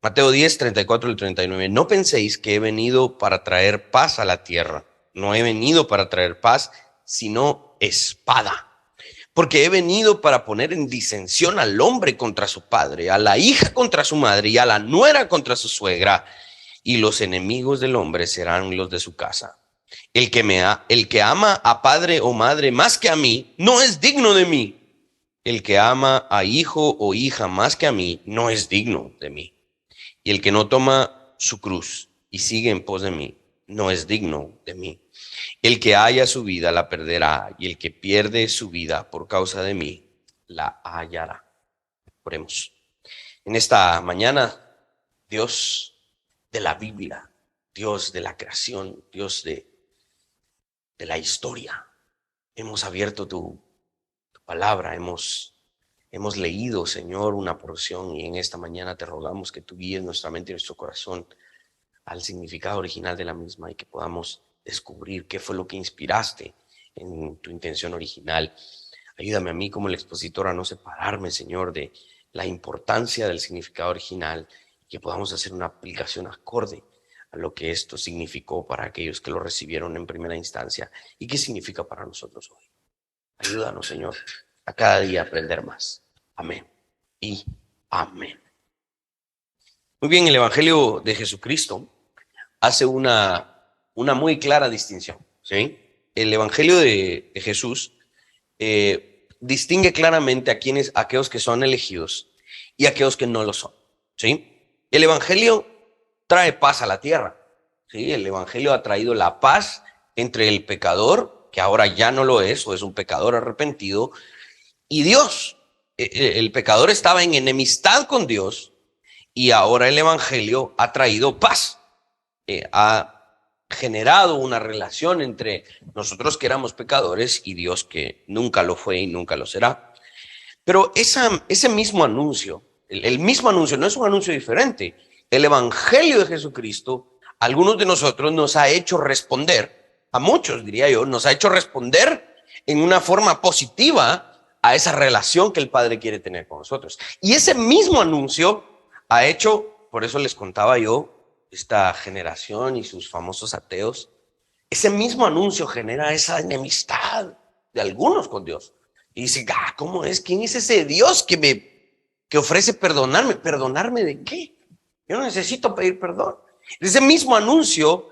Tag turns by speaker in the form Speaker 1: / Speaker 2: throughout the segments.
Speaker 1: Mateo 10, 34 y 39. No penséis que he venido para traer paz a la tierra. No he venido para traer paz, sino espada. Porque he venido para poner en disensión al hombre contra su padre, a la hija contra su madre y a la nuera contra su suegra. Y los enemigos del hombre serán los de su casa. El que ama a padre o madre más que a mí, no es digno de mí. El que ama a hijo o hija más que a mí, no es digno de mí. Y el que no toma su cruz y sigue en pos de mí, no es digno de mí. El que haya su vida la perderá, y el que pierde su vida por causa de mí, la hallará. Oremos. En esta mañana, Dios de la Biblia, Dios de la creación, Dios de la historia, hemos abierto tu palabra, hemos leído, Señor, una porción, y en esta mañana te rogamos que tú guíes nuestra mente y nuestro corazón al significado original de la misma y que podamos descubrir qué fue lo que inspiraste en tu intención original. Ayúdame a mí como el expositor a no separarme, Señor, de la importancia del significado original y que podamos hacer una aplicación acorde a lo que esto significó para aquellos que lo recibieron en primera instancia y qué significa para nosotros hoy. Ayúdanos, Señor, a cada día aprender más. Amén y amén. Muy bien, el Evangelio de Jesucristo hace una muy clara distinción, ¿sí? El Evangelio de Jesús distingue claramente a aquellos que son elegidos y a aquellos que no lo son, ¿sí? El Evangelio trae paz a la tierra, ¿sí? El Evangelio ha traído la paz entre el pecador, que ahora ya no lo es, o es un pecador arrepentido, y Dios. El pecador estaba en enemistad con Dios y ahora el Evangelio ha traído paz. Ha generado una relación entre nosotros que éramos pecadores y Dios que nunca lo fue y nunca lo será. Pero ese mismo anuncio, el mismo anuncio, no es un anuncio diferente. El Evangelio de Jesucristo, a algunos de nosotros nos ha hecho responder, a muchos diría yo, nos ha hecho responder en una forma positiva a esa relación que el Padre quiere tener con nosotros. Y ese mismo anuncio ha hecho, por eso les contaba yo, esta generación y sus famosos ateos, ese mismo anuncio genera esa enemistad de algunos con Dios. Y dicen, ¿cómo es? ¿Quién es ese Dios que ofrece perdonarme? ¿Perdonarme de qué? Yo no necesito pedir perdón. Ese mismo anuncio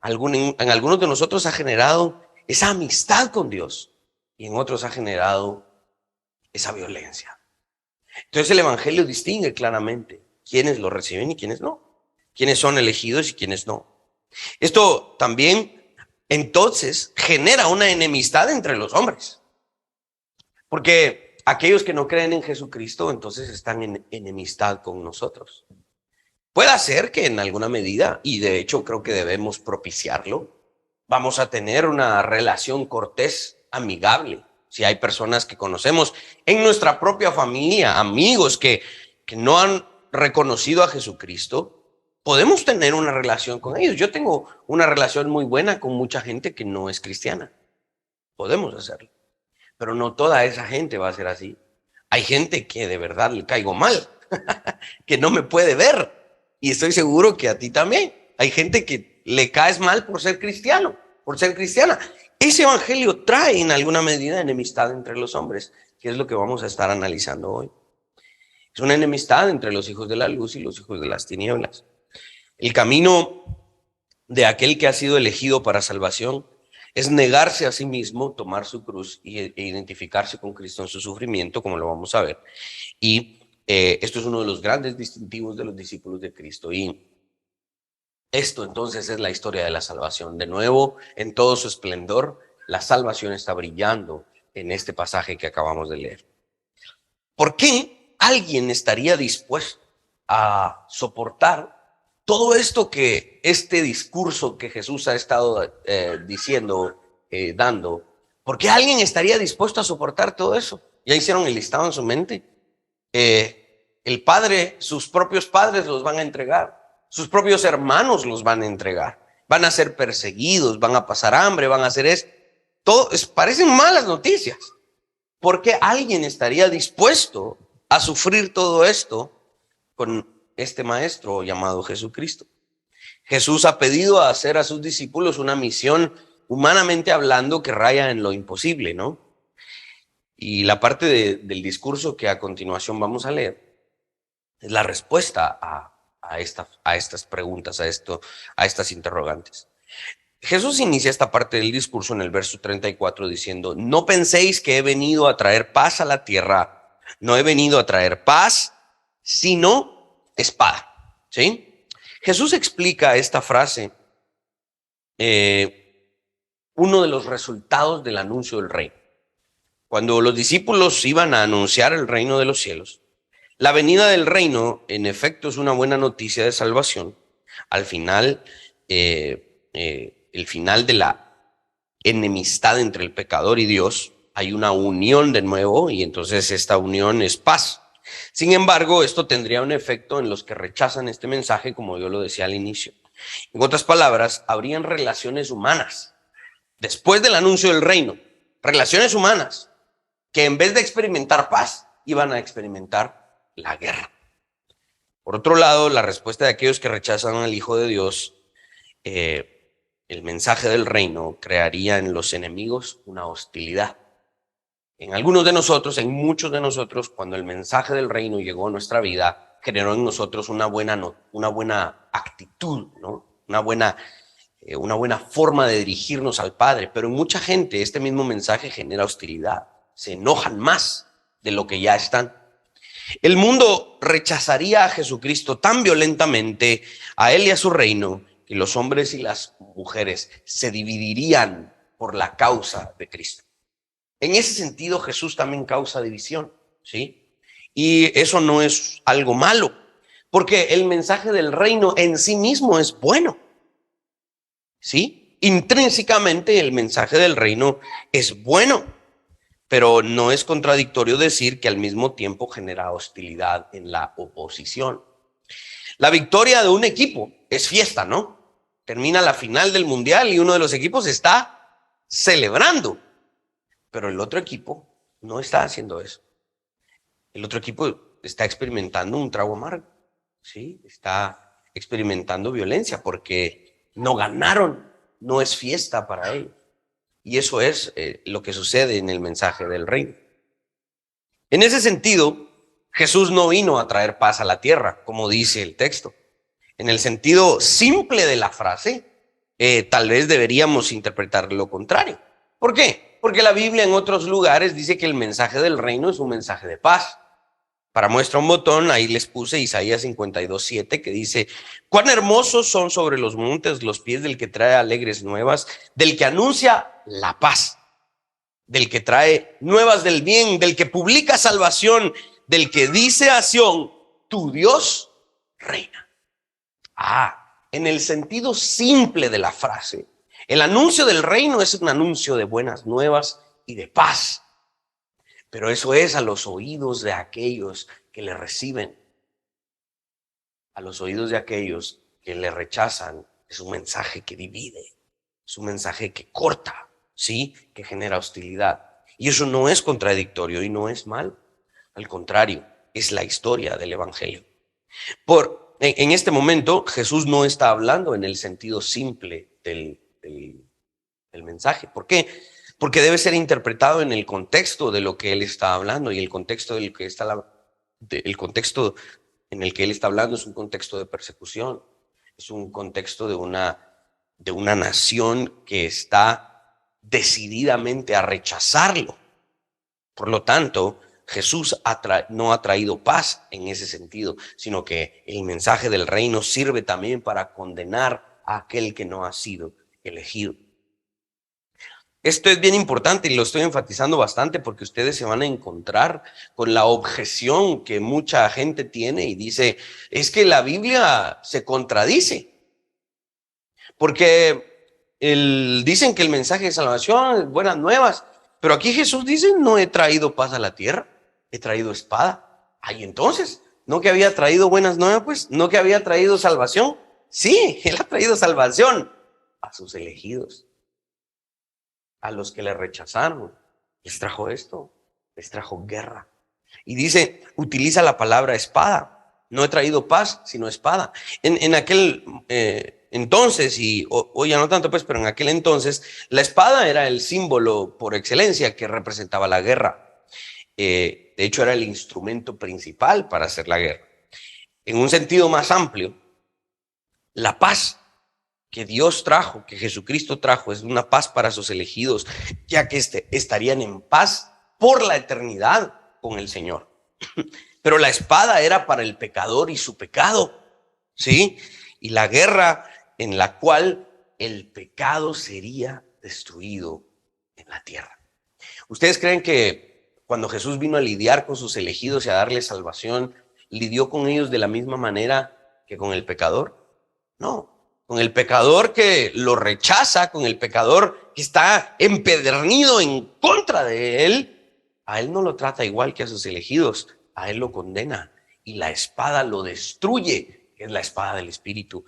Speaker 1: en algunos de nosotros ha generado esa amistad con Dios y en otros ha generado esa violencia. Entonces el Evangelio distingue claramente quiénes lo reciben y quiénes no, quiénes son elegidos y quiénes no. Esto también entonces genera una enemistad entre los hombres, porque aquellos que no creen en Jesucristo entonces están en enemistad con nosotros. Puede ser que en alguna medida, y de hecho creo que debemos propiciarlo, vamos a tener una relación cortés, amigable. Si hay personas que conocemos en nuestra propia familia, amigos que no han reconocido a Jesucristo, podemos tener una relación con ellos. Yo tengo una relación muy buena con mucha gente que no es cristiana. Podemos hacerlo. Pero no toda esa gente va a ser así. Hay gente que de verdad le caigo mal, que no me puede ver. Y estoy seguro que a ti también. Hay gente que le caes mal por ser cristiano, por ser cristiana. Ese evangelio trae en alguna medida enemistad entre los hombres, que es lo que vamos a estar analizando hoy. Es una enemistad entre los hijos de la luz y los hijos de las tinieblas. El camino de aquel que ha sido elegido para salvación es negarse a sí mismo, tomar su cruz e identificarse con Cristo en su sufrimiento, como lo vamos a ver. Y esto es uno de los grandes distintivos de los discípulos de Cristo. Y esto entonces es la historia de la salvación. De nuevo, en todo su esplendor, la salvación está brillando en este pasaje que acabamos de leer. ¿Por qué alguien estaría dispuesto a soportar todo esto que este discurso que Jesús ha estado diciendo, dando? ¿Por qué alguien estaría dispuesto a soportar todo eso? ¿Ya hicieron el listado en su mente? El padre, sus propios padres los van a entregar. Sus propios hermanos los van a entregar. Van a ser perseguidos, van a pasar hambre, van a hacer esto. Todo, parecen malas noticias. ¿Por qué alguien estaría dispuesto a sufrir todo esto con este maestro llamado Jesucristo. Jesús ha pedido hacer a sus discípulos una misión, humanamente hablando, que raya en lo imposible, ¿no? Y la parte del discurso que a continuación vamos a leer es la respuesta a estas preguntas, a estas interrogantes. Jesús inicia esta parte del discurso en el verso 34 diciendo: no penséis que he venido a traer paz a la tierra. No he venido a traer paz, sino espada. ¿Sí? Jesús explica esta frase, uno de los resultados del anuncio del reino. Cuando los discípulos iban a anunciar el reino de los cielos, la venida del reino, en efecto, es una buena noticia de salvación. Al final, el final de la enemistad entre el pecador y Dios, hay una unión de nuevo y entonces esta unión es paz. Sin embargo, esto tendría un efecto en los que rechazan este mensaje, como yo lo decía al inicio. En otras palabras, habrían relaciones humanas después del anuncio del reino, relaciones humanas que en vez de experimentar paz, iban a experimentar la guerra. Por otro lado, la respuesta de aquellos que rechazan al Hijo de Dios, el mensaje del reino, crearía en los enemigos una hostilidad. En algunos de nosotros, en muchos de nosotros, cuando el mensaje del reino llegó a nuestra vida, generó en nosotros una buena actitud, ¿no? Una buena forma de dirigirnos al Padre. Pero en mucha gente este mismo mensaje genera hostilidad. Se enojan más de lo que ya están. El mundo rechazaría a Jesucristo tan violentamente, a él y a su reino, que los hombres y las mujeres se dividirían por la causa de Cristo. En ese sentido, Jesús también causa división, ¿sí? Y eso no es algo malo, porque el mensaje del reino en sí mismo es bueno, ¿sí? Intrínsecamente el mensaje del reino es bueno, pero no es contradictorio decir que al mismo tiempo genera hostilidad en la oposición. La victoria de un equipo es fiesta, ¿no? Termina la final del mundial y uno de los equipos está celebrando, pero el otro equipo no está haciendo eso. El otro equipo está experimentando un trago amargo, ¿sí? Está experimentando violencia porque no ganaron, no es fiesta para ellos. Y eso es lo que sucede en el mensaje del reino. En ese sentido, Jesús no vino a traer paz a la tierra, como dice el texto. En el sentido simple de la frase, tal vez deberíamos interpretar lo contrario. ¿Por qué? Porque la Biblia en otros lugares dice que el mensaje del reino es un mensaje de paz. Para muestra un botón, ahí les puse Isaías 52:7, que dice: cuán hermosos son sobre los montes los pies del que trae alegres nuevas, del que anuncia la paz, del que trae nuevas del bien, del que publica salvación, del que dice a Sión: tu Dios reina. En el sentido simple de la frase, el anuncio del reino es un anuncio de buenas nuevas y de paz. Pero eso es a los oídos de aquellos que le reciben. A los oídos de aquellos que le rechazan, es un mensaje que divide, es un mensaje que corta, ¿sí? Que genera hostilidad. Y eso no es contradictorio y no es mal. Al contrario, es la historia del evangelio. En este momento, Jesús no está hablando en el sentido simple del mensaje. ¿Por qué? Porque debe ser interpretado en el contexto de lo que él está hablando, y el contexto el contexto en el que él está hablando es un contexto de persecución, es un contexto de una nación que está decididamente a rechazarlo. Por lo tanto, Jesús no ha traído paz en ese sentido, sino que el mensaje del reino sirve también para condenar a aquel que no ha sido elegido. Esto es bien importante y lo estoy enfatizando bastante porque ustedes se van a encontrar con la objeción que mucha gente tiene y dice: es que la Biblia se contradice, porque dicen que el mensaje de salvación es buenas nuevas, pero aquí Jesús dice: no he traído paz a la tierra, he traído espada. Ay, entonces, ¿no que había traído buenas nuevas? Pues, ¿no que había traído salvación? Sí, él ha traído salvación a sus elegidos. A los que le rechazaron, les trajo esto, les trajo guerra. Y dice, utiliza la palabra espada. No he traído paz, sino espada. En aquel entonces, y hoy ya no tanto, pues, pero en aquel entonces, la espada era el símbolo por excelencia que representaba la guerra. De hecho, era el instrumento principal para hacer la guerra. En un sentido más amplio, la paz que Dios trajo, que Jesucristo trajo, es una paz para sus elegidos, ya que estarían en paz por la eternidad con el Señor. Pero la espada era para el pecador y su pecado, ¿sí? Y la guerra en la cual el pecado sería destruido en la tierra. ¿Ustedes creen que cuando Jesús vino a lidiar con sus elegidos y a darles salvación, lidió con ellos de la misma manera que con el pecador? No. Con el pecador que lo rechaza, con el pecador que está empedernido en contra de él, a él no lo trata igual que a sus elegidos, a él lo condena y la espada lo destruye, que es la espada del Espíritu.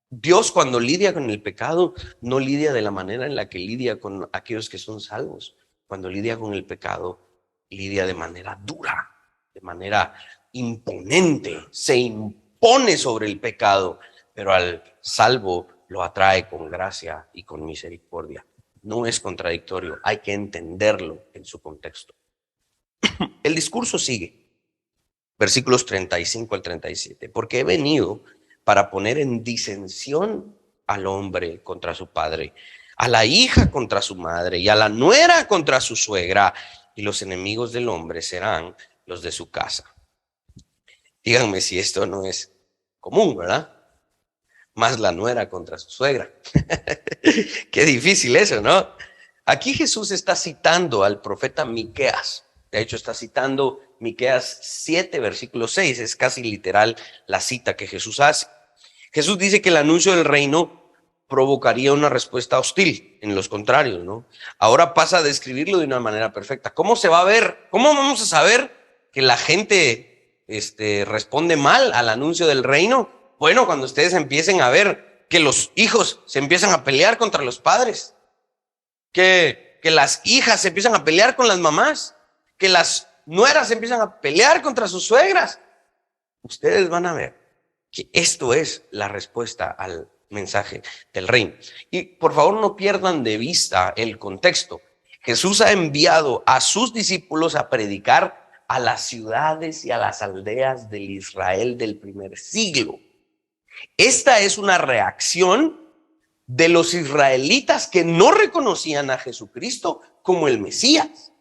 Speaker 1: Dios, cuando lidia con el pecado, no lidia de la manera en la que lidia con aquellos que son salvos. Cuando lidia con el pecado, lidia de manera dura, de manera imponente, se impone sobre el pecado, pero al salvo lo atrae con gracia y con misericordia. No es contradictorio, hay que entenderlo en su contexto. El discurso sigue, versículos 35 al 37, porque he venido para poner en disensión al hombre contra su padre, a la hija contra su madre y a la nuera contra su suegra, y los enemigos del hombre serán los de su casa. Díganme si esto no es común, ¿verdad? Más la nuera contra su suegra. Qué difícil eso, ¿no? Aquí Jesús está citando al profeta Miqueas. De hecho, está citando Miqueas 7, versículo 6. Es casi literal la cita que Jesús hace. Jesús dice que el anuncio del reino provocaría una respuesta hostil en los contrarios, ¿no? Ahora pasa a describirlo de una manera perfecta. ¿Cómo se va a ver? ¿Cómo vamos a saber que la gente responde mal al anuncio del reino? Bueno, cuando ustedes empiecen a ver que los hijos se empiezan a pelear contra los padres, que las hijas se empiezan a pelear con las mamás, que las nueras se empiezan a pelear contra sus suegras, ustedes van a ver que esto es la respuesta al mensaje del reino. Y por favor no pierdan de vista el contexto. Jesús ha enviado a sus discípulos a predicar a las ciudades y a las aldeas del Israel del primer siglo. Esta es una reacción de los israelitas que no reconocían a Jesucristo como el Mesías,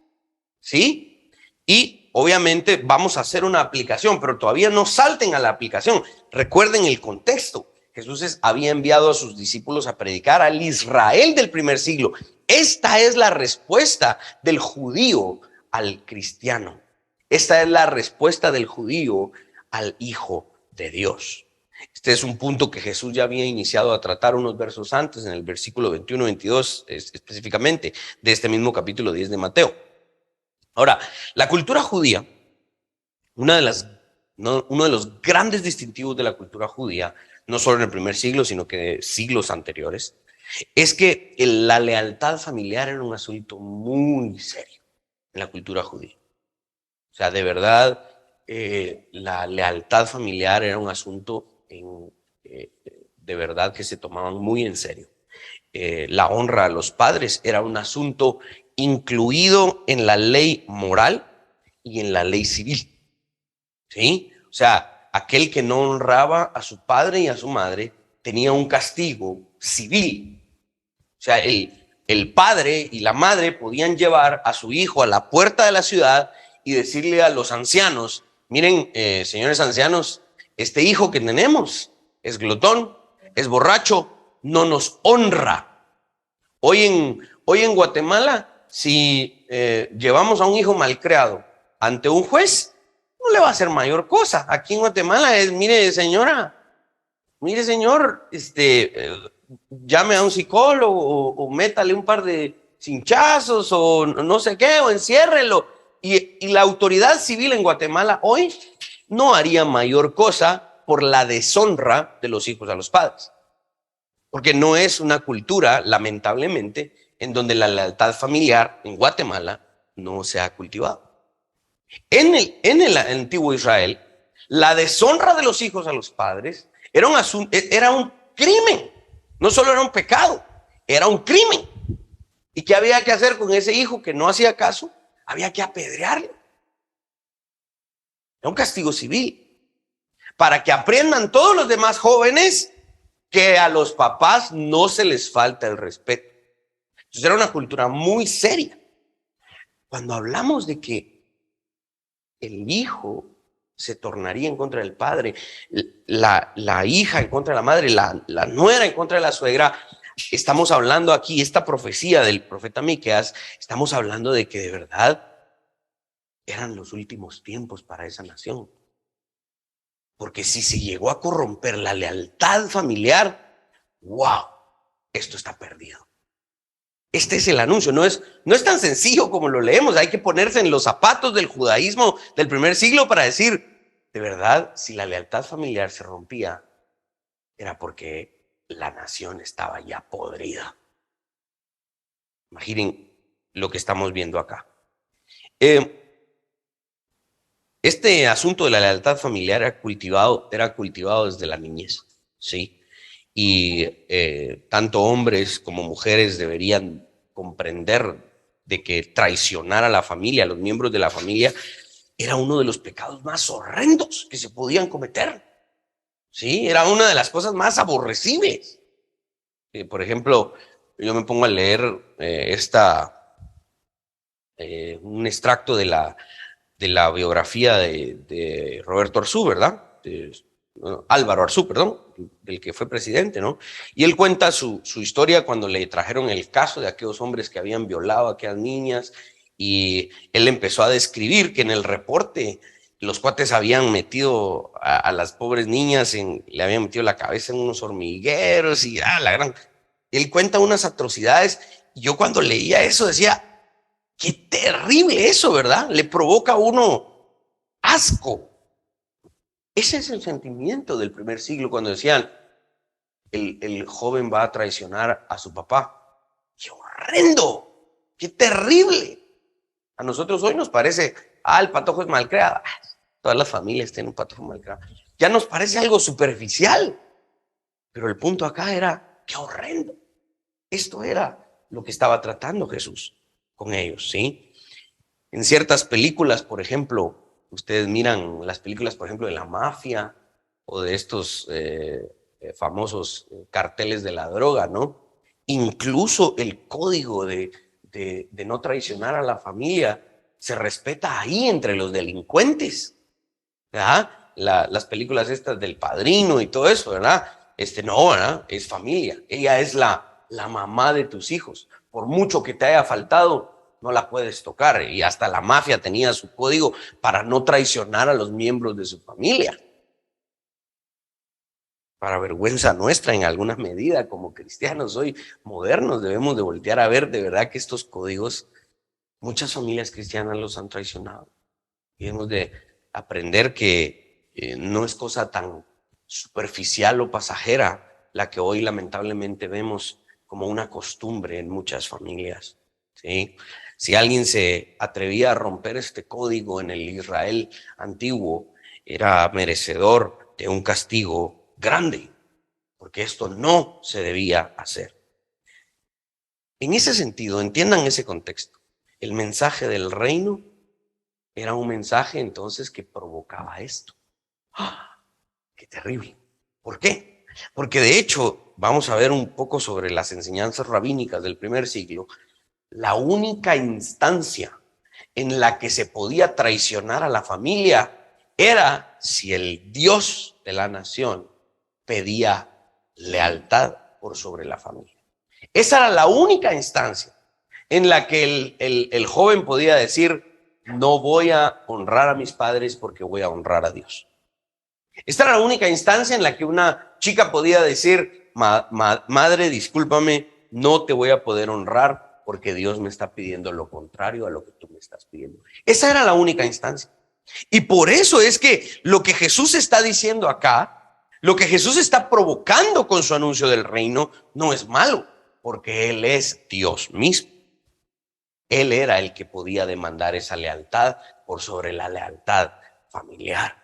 Speaker 1: ¿sí? Y obviamente vamos a hacer una aplicación, pero todavía no salten a la aplicación. Recuerden el contexto. Jesús había enviado a sus discípulos a predicar al Israel del primer siglo. Esta es la respuesta del judío al cristiano. Esta es la respuesta del judío al Hijo de Dios. Este es un punto que Jesús ya había iniciado a tratar unos versos antes, en el versículo 21-22 específicamente, de este mismo capítulo 10 de Mateo. Ahora, la cultura judía, uno de los grandes distintivos de la cultura judía, no solo en el primer siglo, sino que siglos anteriores, es que la lealtad familiar era un asunto muy serio en la cultura judía. O sea, de verdad, la lealtad familiar era un asunto de verdad que se tomaban muy en serio. La honra a los padres era un asunto incluido en la ley moral y en la ley civil, ¿sí? O sea, aquel que no honraba a su padre y a su madre tenía un castigo civil. O sea, el padre y la madre podían llevar a su hijo a la puerta de la ciudad y decirle a los ancianos, miren, señores ancianos, este hijo que tenemos es glotón, es borracho, no nos honra. Hoy en Guatemala, si llevamos a un hijo malcriado ante un juez, no le va a hacer mayor cosa. Aquí en Guatemala es, mire señora, mire señor, llame a un psicólogo o métale un par de cinchazos o no sé qué, o enciérrelo. Y la autoridad civil en Guatemala hoy no haría mayor cosa por la deshonra de los hijos a los padres. Porque no es una cultura, lamentablemente, en donde la lealtad familiar en Guatemala no se ha cultivado. En el antiguo Israel, La deshonra de los hijos a los padres era un crimen. No solo era un pecado, era un crimen. ¿Y qué había que hacer con ese hijo que no hacía caso? Había que apedrearlo. Era un castigo civil. Para que aprendan todos los demás jóvenes que a los papás no se les falta el respeto. Entonces era una cultura muy seria. Cuando hablamos de que el hijo se tornaría en contra del padre, la hija en contra de la madre, la nuera en contra de la suegra, estamos hablando aquí, esta profecía del profeta Miqueas, estamos hablando de que de verdad eran los últimos tiempos para esa nación. Porque si se llegó a corromper la lealtad familiar, wow, esto está perdido. Este es el anuncio, no es tan sencillo como lo leemos. Hay que ponerse en los zapatos del judaísmo del primer siglo para decir, de verdad, si la lealtad familiar se rompía, era porque la nación estaba ya podrida. Imaginen lo que estamos viendo acá. Este asunto de la lealtad familiar era cultivado desde la niñez, ¿sí? Y tanto hombres como mujeres deberían comprender de que traicionar a la familia, a los miembros de la familia, era uno de los pecados más horrendos que se podían cometer, ¿sí? Era una de las cosas más aborrecibles. Por ejemplo, yo me pongo a leer un extracto de la biografía de Roberto Arzú, ¿verdad? Álvaro Arzú, perdón, del que fue presidente, ¿no? Y él cuenta su historia cuando le trajeron el caso de aquellos hombres que habían violado a aquellas niñas, y él empezó a describir que en el reporte los cuates habían metido a las pobres niñas, le habían metido la cabeza en unos hormigueros y la gran... Él cuenta unas atrocidades, y yo cuando leía eso decía, qué terrible eso, ¿verdad? Le provoca a uno asco. Ese es el sentimiento del primer siglo cuando decían, el joven va a traicionar a su papá. ¡Qué horrendo! ¡Qué terrible! A nosotros hoy nos parece, el patojo es malcriado. Todas las familias tienen un patojo malcriado. Ya nos parece algo superficial. Pero el punto acá era, ¡qué horrendo! Esto era lo que estaba tratando Jesús con ellos, ¿sí? En ciertas películas, por ejemplo, ustedes miran las películas, por ejemplo, de la mafia o de estos famosos carteles de la droga, ¿no? Incluso el código de no traicionar a la familia se respeta ahí entre los delincuentes, ¿verdad? Las películas estas del Padrino y todo eso, ¿verdad? No, ¿verdad? Es familia. Ella es la mamá de tus hijos. Por mucho que te haya faltado, no la puedes tocar. Y hasta la mafia tenía su código para no traicionar a los miembros de su familia. Para vergüenza nuestra, en alguna medida, como cristianos hoy modernos, debemos de voltear a ver de verdad que estos códigos, muchas familias cristianas los han traicionado. Y hemos de aprender que no es cosa tan superficial o pasajera la que hoy lamentablemente vemos como una costumbre en muchas familias, ¿sí? Si alguien se atrevía a romper este código en el Israel antiguo, era merecedor de un castigo grande, porque esto no se debía hacer. En ese sentido, entiendan ese contexto. El mensaje del reino era un mensaje entonces que provocaba esto. ¡Ah! ¡Qué terrible! ¿Por qué? Porque de hecho, vamos a ver un poco sobre las enseñanzas rabínicas del primer siglo. La única instancia en la que se podía traicionar a la familia era si el Dios de la nación pedía lealtad por sobre la familia. Esa era la única instancia en la que el joven podía decir, no voy a honrar a mis padres porque voy a honrar a Dios. Esta era la única instancia en la que una chica podía decir, madre, discúlpame, no te voy a poder honrar porque Dios me está pidiendo lo contrario a lo que tú me estás pidiendo. Esa era la única instancia. Y por eso es que lo que Jesús está diciendo acá, lo que Jesús está provocando con su anuncio del reino, no es malo, porque Él es Dios mismo. Él era el que podía demandar esa lealtad por sobre la lealtad familiar.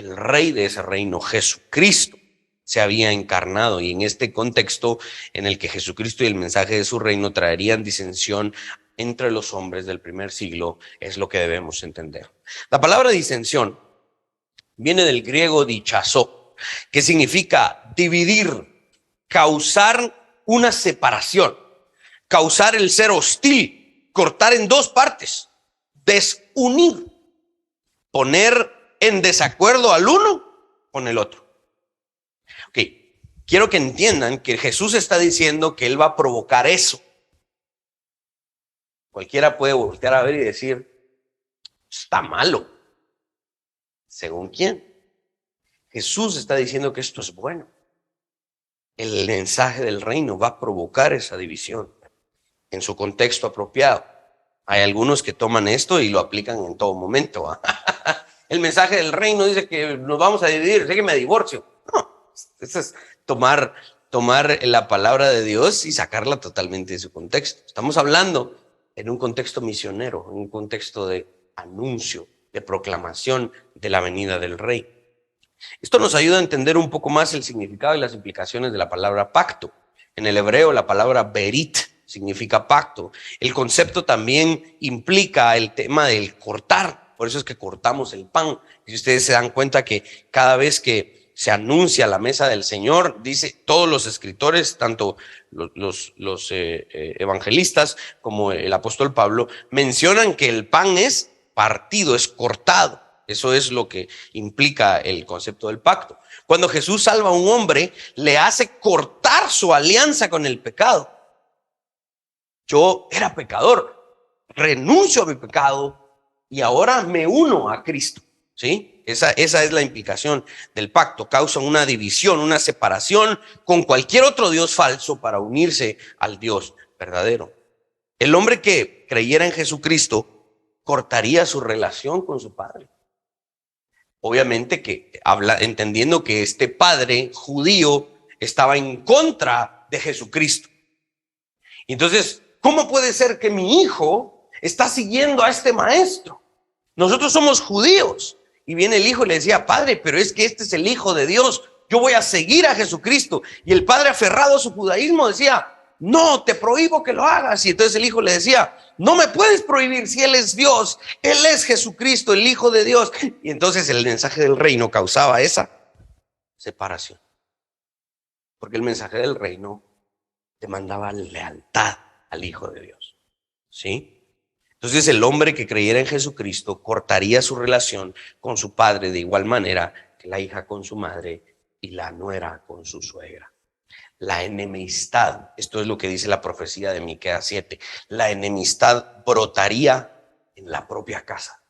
Speaker 1: el rey de ese reino, Jesucristo, se había encarnado, y en este contexto en el que Jesucristo y el mensaje de su reino traerían disensión entre los hombres del primer siglo, es lo que debemos entender. La palabra disensión viene del griego dichasó, que significa dividir, causar una separación, causar el ser hostil, cortar en dos partes, desunir, poner en desacuerdo al uno con el otro. Ok, quiero que entiendan que Jesús está diciendo que Él va a provocar eso. Cualquiera puede voltear a ver y decir, está malo. ¿Según quién? Jesús está diciendo que esto es bueno. El mensaje del reino va a provocar esa división en su contexto apropiado. Hay algunos que toman esto y lo aplican en todo momento. El mensaje del reino dice que nos vamos a dividir, sé que me divorcio. No, eso es tomar la palabra de Dios y sacarla totalmente de su contexto. Estamos hablando en un contexto misionero, en un contexto de anuncio, de proclamación de la venida del rey. Esto nos ayuda a entender un poco más el significado y las implicaciones de la palabra pacto. En el hebreo la palabra berit significa pacto. El concepto también implica el tema del cortar. Por eso es que cortamos el pan. Y ustedes se dan cuenta que cada vez que se anuncia la mesa del Señor, dice todos los escritores, tanto los evangelistas como el apóstol Pablo, mencionan que el pan es partido, es cortado. Eso es lo que implica el concepto del pacto. Cuando Jesús salva a un hombre, le hace cortar su alianza con el pecado. Yo era pecador, renuncio a mi pecado y ahora me uno a Cristo. ¿Sí? Esa es la implicación del pacto. Causa una división, una separación con cualquier otro Dios falso para unirse al Dios verdadero. El hombre que creyera en Jesucristo cortaría su relación con su padre. Obviamente que entendiendo que este padre judío estaba en contra de Jesucristo. Entonces, ¿cómo puede ser que mi hijo está siguiendo a este maestro? Nosotros somos judíos. Y viene el hijo y le decía, padre, pero es que este es el Hijo de Dios. Yo voy a seguir a Jesucristo. Y el padre, aferrado a su judaísmo, decía, no, te prohíbo que lo hagas. Y entonces el hijo le decía, no me puedes prohibir si Él es Dios, Él es Jesucristo, el Hijo de Dios. Y entonces el mensaje del reino causaba esa separación. Porque el mensaje del reino demandaba lealtad al Hijo de Dios. ¿Sí? Entonces el hombre que creyera en Jesucristo cortaría su relación con su padre de igual manera que la hija con su madre y la nuera con su suegra. La enemistad, esto es lo que dice la profecía de Miqueas 7, la enemistad brotaría en la propia casa.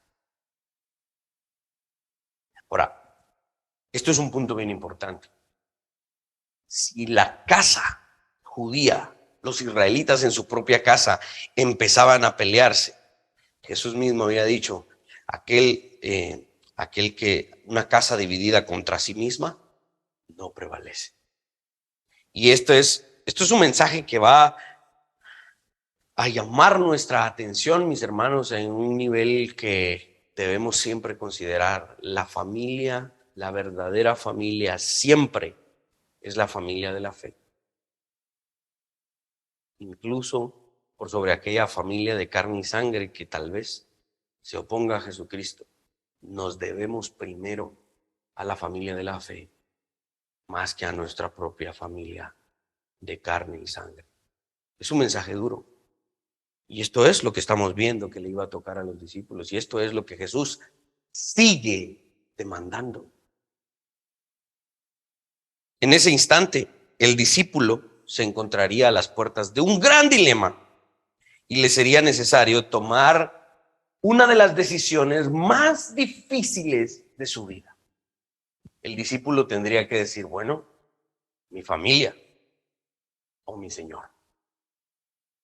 Speaker 1: Ahora, esto es un punto bien importante. Si la casa judía, los israelitas en su propia casa empezaban a pelearse, Jesús mismo había dicho, aquel que una casa dividida contra sí misma no prevalece. Y esto es un mensaje que va a llamar nuestra atención, mis hermanos, en un nivel que debemos siempre considerar. La familia, la verdadera familia, siempre es la familia de la fe. Incluso por sobre aquella familia de carne y sangre que tal vez se oponga a Jesucristo. Nos debemos primero a la familia de la fe, más que a nuestra propia familia de carne y sangre. Es un mensaje duro. Y esto es lo que estamos viendo que le iba a tocar a los discípulos. Y esto es lo que Jesús sigue demandando. En ese instante, el discípulo se encontraría a las puertas de un gran dilema y le sería necesario tomar una de las decisiones más difíciles de su vida. El discípulo tendría que decir, bueno, mi familia o mi Señor.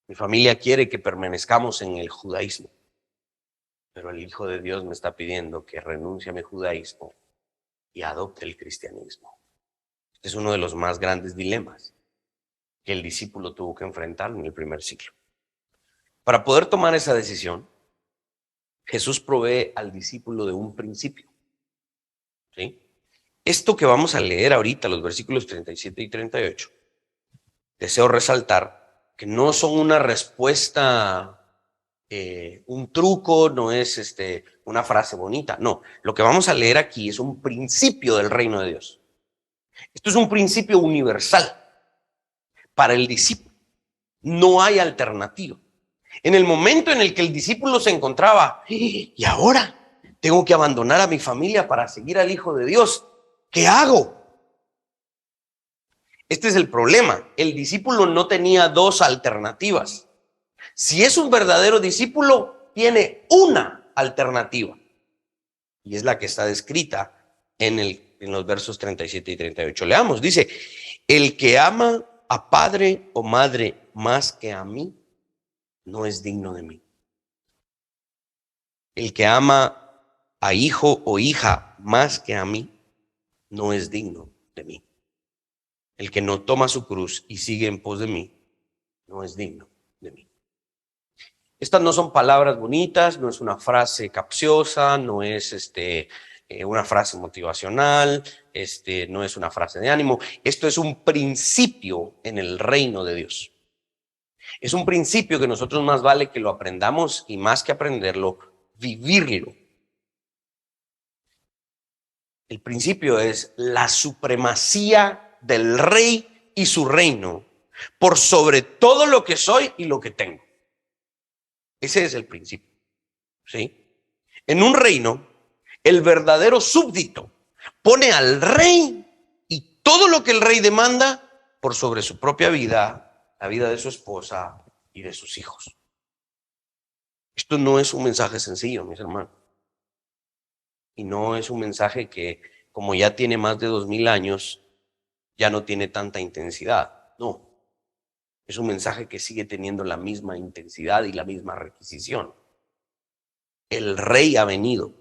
Speaker 1: Mi familia quiere que permanezcamos en el judaísmo, pero el Hijo de Dios me está pidiendo que renuncie a mi judaísmo y adopte el cristianismo. Este es uno de los más grandes dilemas que el discípulo tuvo que enfrentar en el primer siglo. Para poder tomar esa decisión, Jesús provee al discípulo de un principio. ¿sí? Esto que vamos a leer ahorita, los versículos 37 y 38, deseo resaltar que no son una respuesta, un truco, no es una frase bonita. No, lo que vamos a leer aquí es un principio del reino de Dios. Esto es un principio universal para el discípulo. No hay alternativa. En el momento en el que el discípulo se encontraba, y ahora tengo que abandonar a mi familia para seguir al Hijo de Dios, ¿qué hago? Este es el problema. El discípulo no tenía dos alternativas. Si es un verdadero discípulo, tiene una alternativa. Y es la que está descrita en los versos 37 y 38. Leamos, dice, el que ama a padre o madre más que a mí, no es digno de mí. El que ama a hijo o hija más que a mí, no es digno de mí. El que no toma su cruz y sigue en pos de mí, no es digno de mí. Estas no son palabras bonitas, no es una frase capciosa, no es una frase motivacional, no es una frase de ánimo. Esto es un principio en el reino de Dios. Es un principio que nosotros más vale que lo aprendamos y más que aprenderlo, vivirlo. El principio es la supremacía del rey y su reino por sobre todo lo que soy y lo que tengo. Ese es el principio, ¿sí? En un reino, el verdadero súbdito pone al rey y todo lo que el rey demanda por sobre su propia vida, la vida de su esposa y de sus hijos. Esto no es un mensaje sencillo, mis hermanos. Y no es un mensaje que, como ya tiene más de 2000 años, ya no tiene tanta intensidad. No. Es un mensaje que sigue teniendo la misma intensidad y la misma requisición. El rey ha venido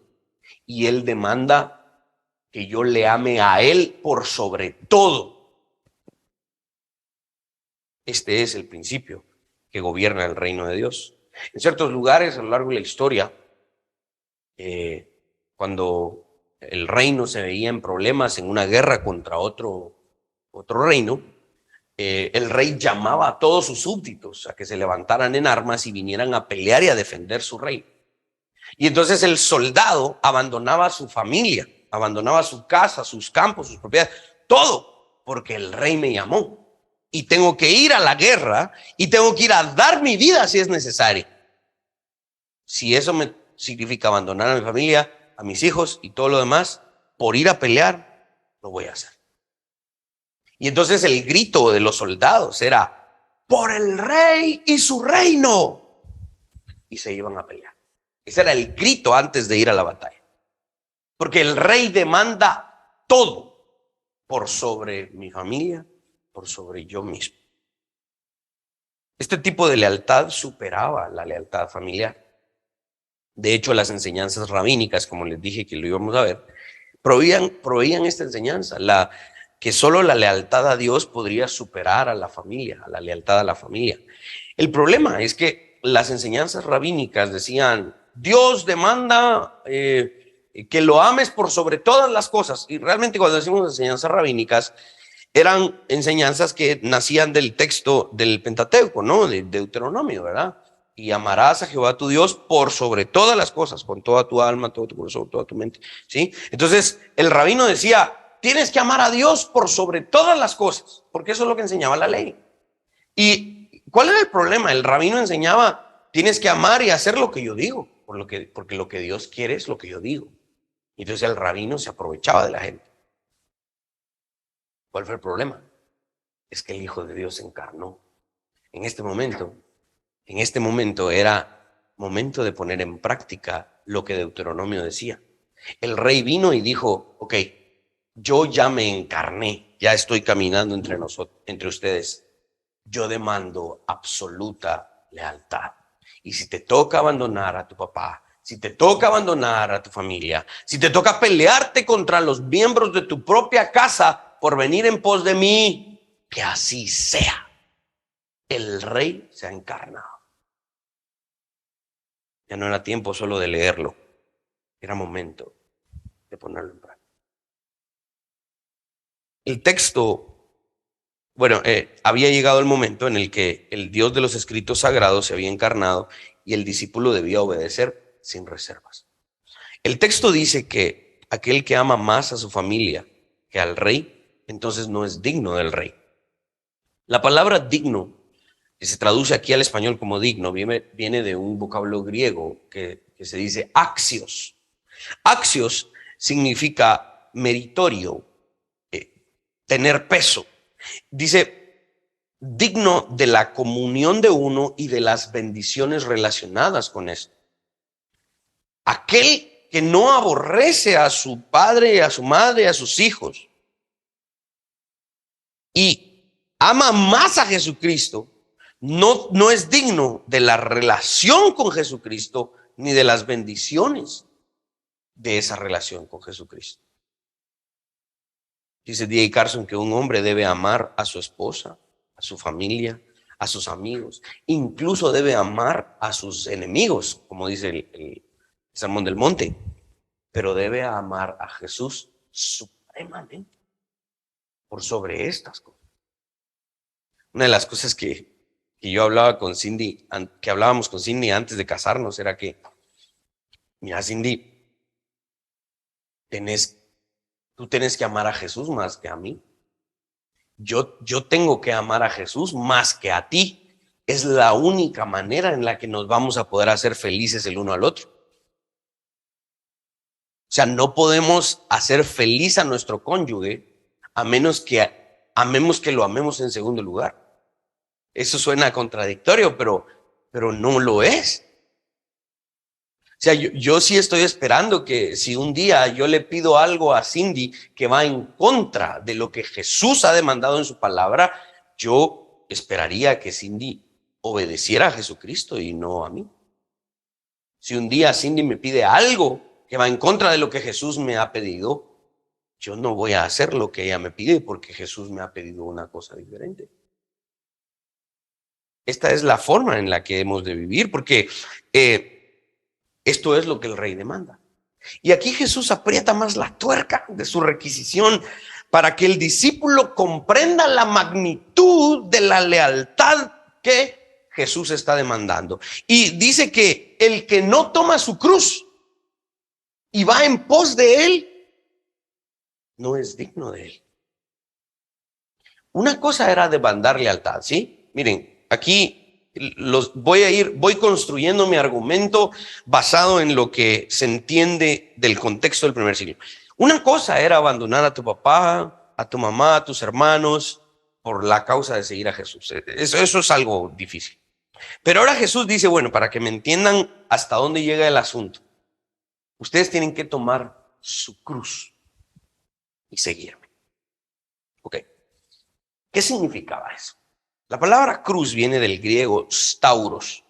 Speaker 1: y él demanda que yo le ame a él por sobre todo. Este es el principio que gobierna el reino de Dios. En ciertos lugares a lo largo de la historia, cuando el reino se veía en problemas, en una guerra contra otro reino, el rey llamaba a todos sus súbditos a que se levantaran en armas y vinieran a pelear y a defender su reino. Y entonces el soldado abandonaba su familia, abandonaba su casa, sus campos, sus propiedades, todo, porque el rey me llamó. Y tengo que ir a la guerra y tengo que ir a dar mi vida si es necesario. Si eso me significa abandonar a mi familia, a mis hijos y todo lo demás, por ir a pelear, lo voy a hacer. Y entonces el grito de los soldados era, por el rey y su reino. Y se iban a pelear. Ese era el grito antes de ir a la batalla. Porque el rey demanda todo por sobre mi familia, por sobre yo mismo. Este tipo de lealtad superaba la lealtad familiar. De hecho, las enseñanzas rabínicas, como les dije que lo íbamos a ver, proveían esta enseñanza, que solo la lealtad a Dios podría superar a la familia, a la lealtad a la familia. El problema es que las enseñanzas rabínicas decían, Dios demanda que lo ames por sobre todas las cosas. Y realmente cuando decimos enseñanzas rabínicas, eran enseñanzas que nacían del texto del Pentateuco, ¿no? De Deuteronomio, ¿verdad? Y amarás a Jehová tu Dios por sobre todas las cosas, con toda tu alma, todo tu corazón, toda tu mente, ¿sí? Entonces, el rabino decía, tienes que amar a Dios por sobre todas las cosas, porque eso es lo que enseñaba la ley. ¿Y cuál era el problema? El rabino enseñaba, tienes que amar y hacer lo que yo digo, porque lo que Dios quiere es lo que yo digo. Y entonces el rabino se aprovechaba de la gente. ¿Cuál fue el problema? Es que el Hijo de Dios se encarnó. En este momento era momento de poner en práctica lo que Deuteronomio decía. El rey vino y dijo, ok, yo ya me encarné, ya estoy caminando entre nosotros, entre ustedes. Yo demando absoluta lealtad. Y si te toca abandonar a tu papá, si te toca abandonar a tu familia, si te toca pelearte contra los miembros de tu propia casa por venir en pos de mí, que así sea. El rey se ha encarnado. Ya no era tiempo solo de leerlo, era momento de ponerlo en práctica. el texto, bueno, había llegado el momento en el que el Dios de los escritos sagrados se había encarnado y el discípulo debía obedecer sin reservas. El texto dice que aquel que ama más a su familia que al rey, entonces no es digno del rey. La palabra digno, que se traduce aquí al español como digno, viene de un vocablo griego que se dice axios. Axios significa meritorio, tener peso. Dice, digno de la comunión de uno y de las bendiciones relacionadas con esto. Aquel que no aborrece a su padre, a su madre, a sus hijos, y ama más a Jesucristo, no es digno de la relación con Jesucristo ni de las bendiciones de esa relación con Jesucristo. Dice D.A. Carson que un hombre debe amar a su esposa, a su familia, a sus amigos, incluso debe amar a sus enemigos, como dice el Sermón del Monte, pero debe amar a Jesús supremamente por sobre estas cosas. Una de las cosas que yo hablaba con Cindy, que hablábamos con Cindy antes de casarnos, era que, mira, Cindy, tú tienes que amar a Jesús más que a mí. Yo tengo que amar a Jesús más que a ti. Es la única manera en la que nos vamos a poder hacer felices el uno al otro. O sea, no podemos hacer feliz a nuestro cónyuge a menos que amemos que lo amemos en segundo lugar. Eso suena contradictorio, pero no lo es. O sea, yo sí estoy esperando que si un día yo le pido algo a Cindy que va en contra de lo que Jesús ha demandado en su palabra, yo esperaría que Cindy obedeciera a Jesucristo y no a mí. Si un día Cindy me pide algo que va en contra de lo que Jesús me ha pedido, yo no voy a hacer lo que ella me pide porque Jesús me ha pedido una cosa diferente. Esta es la forma en la que hemos de vivir, porque esto es lo que el rey demanda. Y aquí Jesús aprieta más la tuerca de su requisición para que el discípulo comprenda la magnitud de la lealtad que Jesús está demandando. Y dice que el que no toma su cruz y va en pos de él, no es digno de él. Una cosa era demandar lealtad, ¿sí? Miren, aquí voy construyendo mi argumento basado en lo que se entiende del contexto del primer siglo. Una cosa era abandonar a tu papá, a tu mamá, a tus hermanos por la causa de seguir a Jesús. Eso es algo difícil. Pero ahora Jesús dice, bueno, para que me entiendan hasta dónde llega el asunto, ustedes tienen que tomar su cruz y seguirme. Ok. ¿Qué significaba eso? La palabra cruz viene del griego stauros.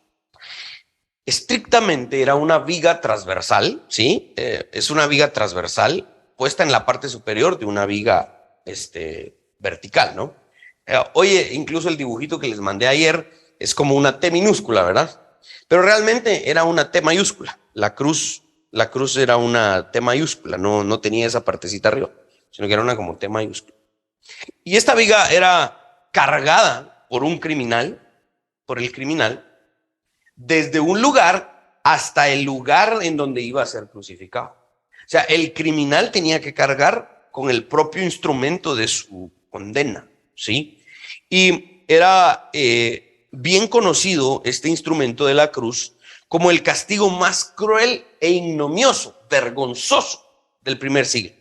Speaker 1: Estrictamente era una viga transversal, ¿sí? Es una viga transversal puesta en la parte superior de una viga vertical, ¿no? Oye, incluso el dibujito que les mandé ayer es como una T minúscula, ¿verdad? Pero realmente era una T mayúscula. La cruz era una T mayúscula, no tenía esa partecita arriba, sino que era una como T mayúscula. Y esta viga era cargada por el criminal, desde un lugar hasta el lugar en donde iba a ser crucificado. O sea, el criminal tenía que cargar con el propio instrumento de su condena, ¿sí? Y era bien conocido este instrumento de la cruz como el castigo más cruel e ignominioso, vergonzoso del primer siglo.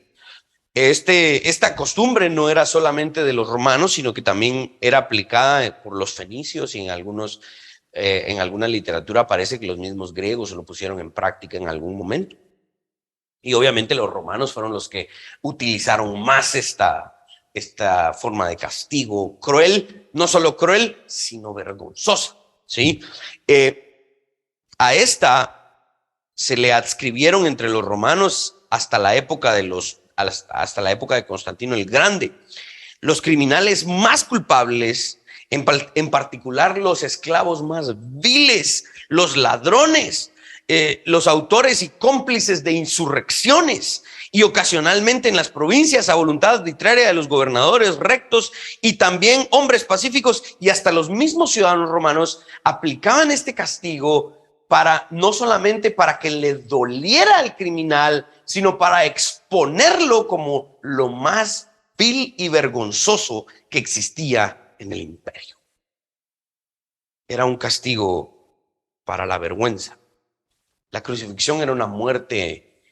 Speaker 1: Esta costumbre no era solamente de los romanos, sino que también era aplicada por los fenicios y en alguna literatura parece que los mismos griegos lo pusieron en práctica en algún momento. Y obviamente los romanos fueron los que utilizaron más esta forma de castigo cruel, no solo cruel, sino vergonzosa, ¿sí? A esta se le adscribieron entre los romanos hasta la época de Constantino el Grande. Los criminales más culpables, en particular los esclavos más viles, los ladrones, los autores y cómplices de insurrecciones, y ocasionalmente en las provincias a voluntad arbitraria de los gobernadores rectos, y también hombres pacíficos, y hasta los mismos ciudadanos romanos aplicaban este castigo para no solamente para que le doliera al criminal, sino para exponerlo como lo más vil y vergonzoso que existía en el imperio. Era un castigo para la vergüenza. La crucifixión era una muerte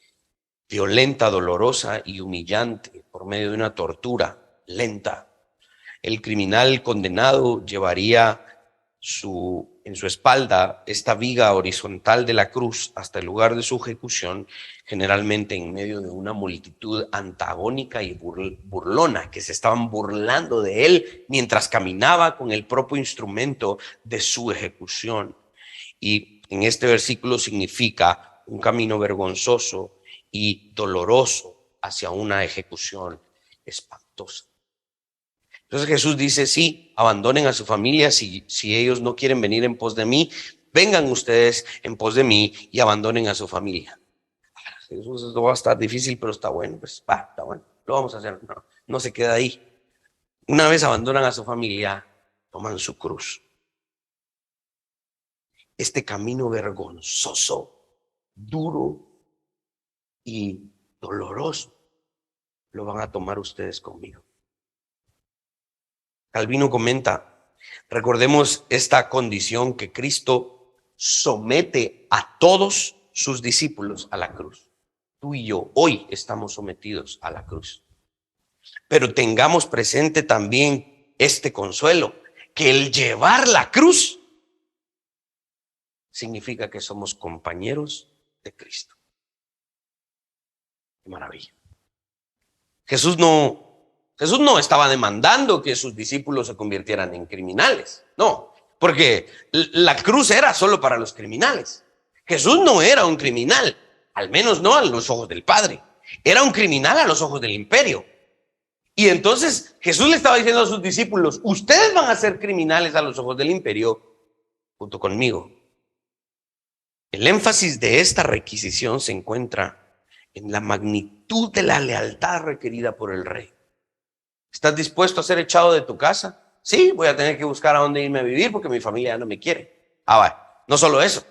Speaker 1: violenta, dolorosa y humillante por medio de una tortura lenta. El criminal condenado llevaría en su espalda esta viga horizontal de la cruz hasta el lugar de su ejecución, generalmente en medio de una multitud antagónica y burlona que se estaban burlando de él mientras caminaba con el propio instrumento de su ejecución. Y en este versículo significa un camino vergonzoso y doloroso hacia una ejecución espantosa. Entonces Jesús dice, sí, abandonen a su familia si ellos no quieren venir en pos de mí, vengan ustedes en pos de mí y abandonen a su familia. Jesús, esto va a estar difícil, pero está bueno, pues va, está bueno, lo vamos a hacer. No se queda ahí. Una vez abandonan a su familia, toman su cruz. Este camino vergonzoso, duro y doloroso, lo van a tomar ustedes conmigo. Calvino comenta, recordemos esta condición que Cristo somete a todos sus discípulos a la cruz. Tú y yo hoy estamos sometidos a la cruz. Pero tengamos presente también este consuelo, que el llevar la cruz significa que somos compañeros de Cristo. Qué maravilla. Jesús no estaba demandando que sus discípulos se convirtieran en criminales, no, porque la cruz era solo para los criminales. Jesús no era un criminal, al menos no a los ojos del Padre, era un criminal a los ojos del imperio. Y entonces Jesús le estaba diciendo a sus discípulos, ustedes van a ser criminales a los ojos del imperio junto conmigo. El énfasis de esta requisición se encuentra en la magnitud de la lealtad requerida por el rey. ¿Estás dispuesto a ser echado de tu casa? Sí, voy a tener que buscar a dónde irme a vivir porque mi familia ya no me quiere. Va, no solo eso,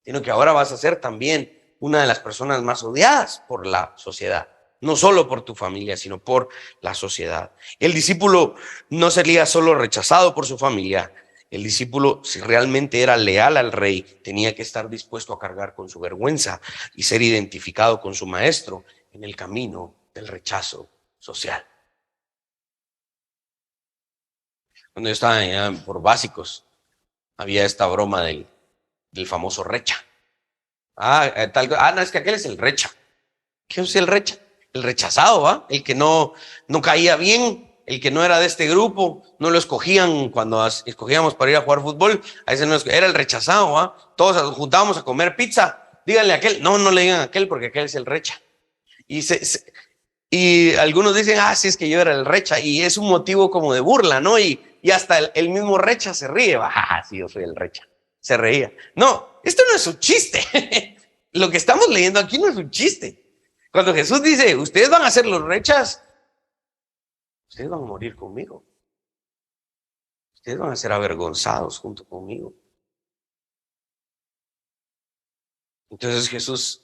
Speaker 1: sino que ahora vas a ser también una de las personas más odiadas por la sociedad. No solo por tu familia, sino por la sociedad. El discípulo no sería solo rechazado por su familia. El discípulo, si realmente era leal al rey, tenía que estar dispuesto a cargar con su vergüenza y ser identificado con su maestro en el camino del rechazo social. Cuando yo estaba allá por básicos, había esta broma del famoso recha. No, es que aquel es el recha. ¿Qué es el recha? El rechazado, ¿va? El que no caía bien, el que no era de este grupo, no lo escogían cuando escogíamos para ir a jugar fútbol, a ese no era el rechazado, ¿va? Todos nos juntábamos a comer pizza, díganle a aquel, no le digan a aquel porque aquel es el recha. Y algunos dicen, sí, es que yo era el recha, y es un motivo como de burla, ¿no? Y hasta el mismo recha se ríe, sí, yo soy el recha, se reía. No, esto no es un chiste, lo que estamos leyendo aquí no es un chiste. Cuando Jesús dice, ustedes van a ser los rechas, ustedes van a morir conmigo. Ustedes van a ser avergonzados junto conmigo. Entonces Jesús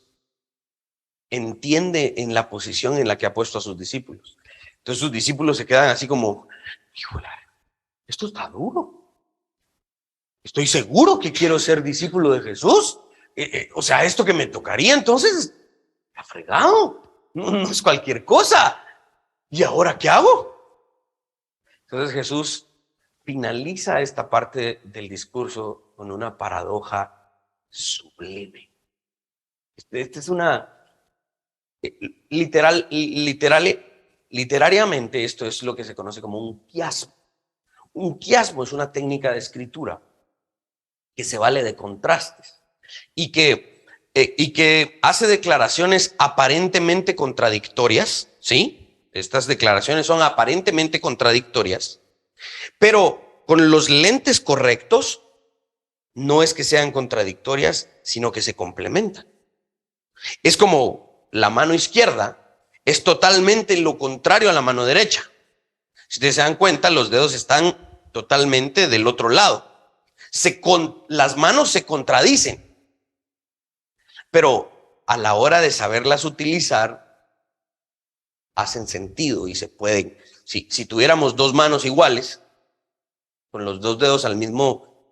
Speaker 1: entiende en la posición en la que ha puesto a sus discípulos. Entonces sus discípulos se quedan así como, híjole, esto está duro. Estoy seguro que quiero ser discípulo de Jesús. O sea, esto que me tocaría entonces, está fregado. No es cualquier cosa. ¿Y ahora qué hago? Entonces Jesús finaliza esta parte del discurso con una paradoja sublime. Esta es una literariamente esto es lo que se conoce como un quiasmo. Un quiasmo es una técnica de escritura que se vale de contrastes y que hace declaraciones aparentemente contradictorias, ¿sí? Estas declaraciones son aparentemente contradictorias, pero con los lentes correctos no es que sean contradictorias, sino que se complementan. Es como la mano izquierda es totalmente lo contrario a la mano derecha. Si ustedes se dan cuenta, los dedos están totalmente del otro lado. Las manos se contradicen, pero a la hora de saberlas utilizar, hacen sentido y se pueden. Si tuviéramos dos manos iguales, con los dos dedos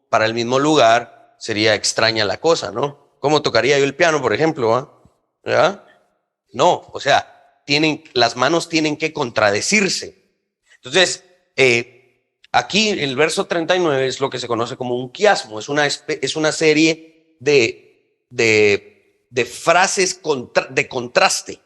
Speaker 1: para el mismo lugar, sería extraña la cosa, ¿no? ¿Cómo tocaría yo el piano, por ejemplo? ¿Verdad? No, o sea, las manos tienen que contradecirse. Entonces, aquí el verso 39 es lo que se conoce como un quiasmo, es una serie de frases de contraste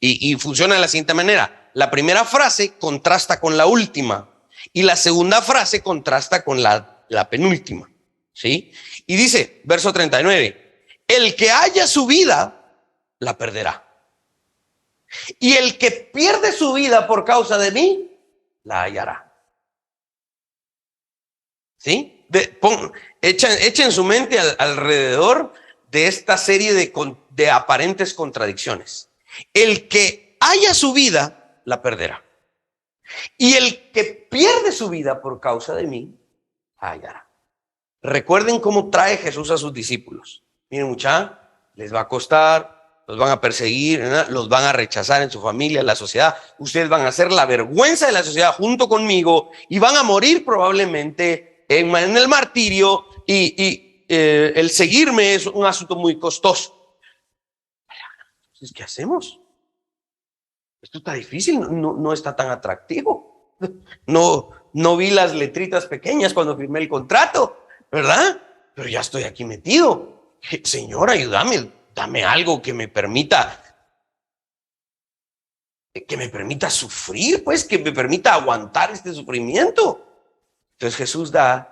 Speaker 1: y funciona de la siguiente manera. La primera frase contrasta con la última y la segunda frase contrasta con la penúltima, ¿sí? Y dice, verso 39, el que haya su vida, la perderá. Y el que pierde su vida por causa de mí, la hallará. ¿Sí? Echen su mente alrededor de esta serie de aparentes contradicciones. El que haya su vida, la perderá. Y el que pierde su vida por causa de mí, la hallará. Recuerden cómo trae Jesús a sus discípulos. Miren, muchachos, les va a costar, los van a perseguir, ¿verdad? Los van a rechazar en su familia, en la sociedad. Ustedes van a ser la vergüenza de la sociedad junto conmigo y van a morir probablemente en el martirio y el seguirme es un asunto muy costoso. Entonces, ¿qué hacemos? Esto está difícil, no está tan atractivo. No vi las letritas pequeñas cuando firmé el contrato, ¿verdad? Pero ya estoy aquí metido. Señor, ayúdame, dame algo que me permita sufrir, pues, que me permita aguantar este sufrimiento. Entonces Jesús da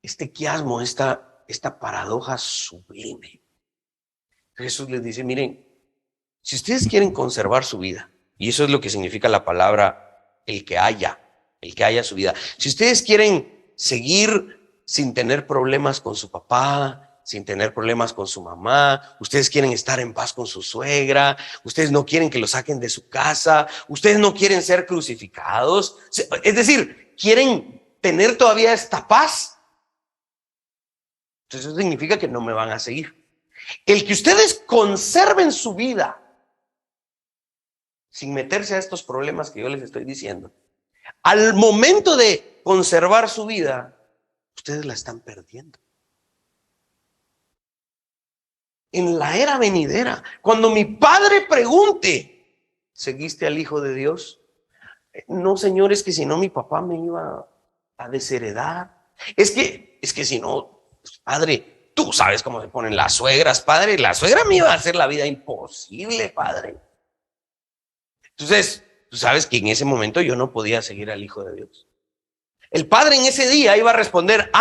Speaker 1: este quiasmo, esta paradoja sublime. Jesús les dice, miren, si ustedes quieren conservar su vida, y eso es lo que significa la palabra el que haya su vida. Si ustedes quieren seguir sin tener problemas con su papá, sin tener problemas con su mamá, ustedes quieren estar en paz con su suegra, ustedes no quieren que lo saquen de su casa, ustedes no quieren ser crucificados, es decir, quieren tener todavía esta paz, entonces eso significa que no me van a seguir. El que ustedes conserven su vida sin meterse a estos problemas que yo les estoy diciendo, al momento de conservar su vida, ustedes la están perdiendo. En la era venidera, cuando mi padre pregunte, ¿seguiste al Hijo de Dios? No, señor, es que si no mi papá me iba a desheredar. Es que si no, padre, tú sabes cómo se ponen las suegras, padre. La suegra me iba a hacer la vida imposible, padre. Entonces, tú sabes que en ese momento yo no podía seguir al Hijo de Dios. El padre en ese día iba a responder,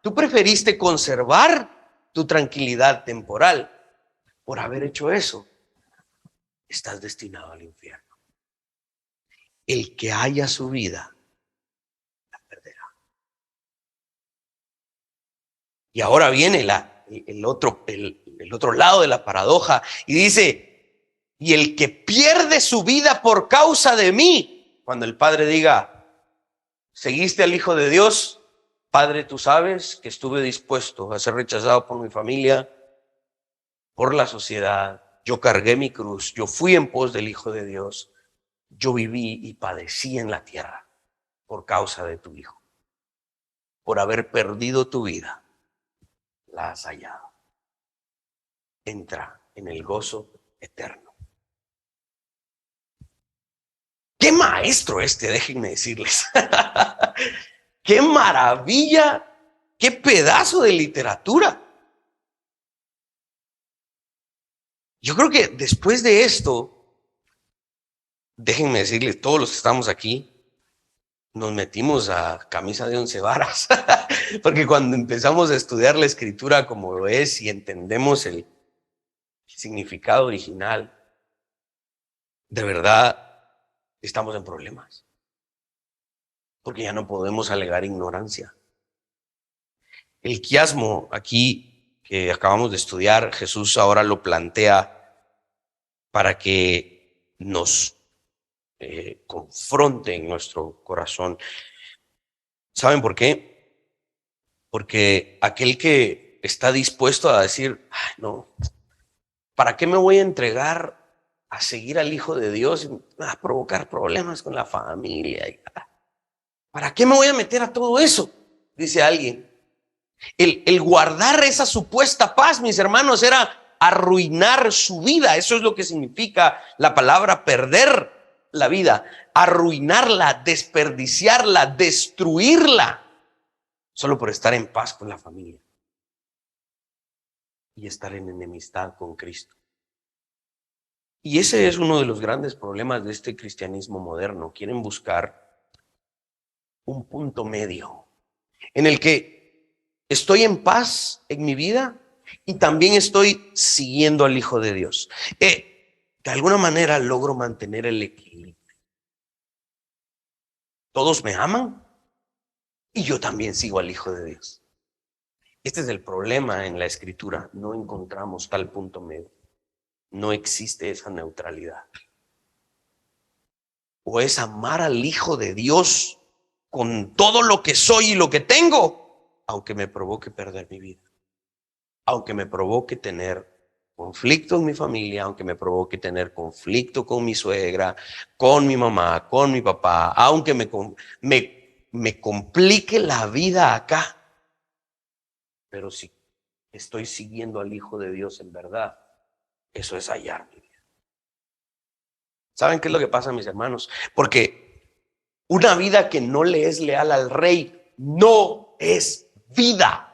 Speaker 1: tú preferiste conservar tu tranquilidad temporal. Por haber hecho eso, estás destinado al infierno. El que haya su vida, la perderá. Y ahora viene el otro lado de la paradoja y dice, y el que pierde su vida por causa de mí, cuando el padre diga, ¿seguiste al Hijo de Dios? Padre, tú sabes que estuve dispuesto a ser rechazado por mi familia, por la sociedad. Yo cargué mi cruz, yo fui en pos del Hijo de Dios. Yo viví y padecí en la tierra por causa de tu Hijo. Por haber perdido tu vida, la has hallado. Entra en el gozo eterno. ¡Qué maestro déjenme decirles! ¡Qué maravilla! ¡Qué pedazo de literatura! Yo creo que después de esto, déjenme decirles, todos los que estamos aquí, nos metimos a camisa de 11 varas, porque cuando empezamos a estudiar la escritura como lo es y entendemos el significado original, de verdad estamos en problemas, porque ya no podemos alegar ignorancia. El quiasmo aquí que acabamos de estudiar, Jesús ahora lo plantea para que nos confronte en nuestro corazón. ¿Saben por qué? Porque aquel que está dispuesto a decir, ay, no, ¿para qué me voy a entregar a seguir al Hijo de Dios, a provocar problemas con la familia? ¿Para qué me voy a meter a todo eso? Dice alguien. El guardar esa supuesta paz, mis hermanos, era arruinar su vida. Eso es lo que significa la palabra perder la vida. Arruinarla, desperdiciarla, destruirla, solo por estar en paz con la familia y estar en enemistad con Cristo. Y ese es uno de los grandes problemas de este cristianismo moderno. Quieren buscar un punto medio en el que estoy en paz en mi vida y también estoy siguiendo al Hijo de Dios. De alguna manera logro mantener el equilibrio. Todos me aman y yo también sigo al Hijo de Dios. Este es el problema en la Escritura. No encontramos tal punto medio. No existe esa neutralidad. O es amar al Hijo de Dios con todo lo que soy y lo que tengo, aunque me provoque perder mi vida, aunque me provoque tener conflicto en mi familia, aunque me provoque tener conflicto con mi suegra, con mi mamá, con mi papá, aunque me complique la vida acá. Pero si estoy siguiendo al Hijo de Dios en verdad, eso es hallar mi vida. ¿Saben qué es lo que pasa, mis hermanos? Porque una vida que no le es leal al Rey no es vida.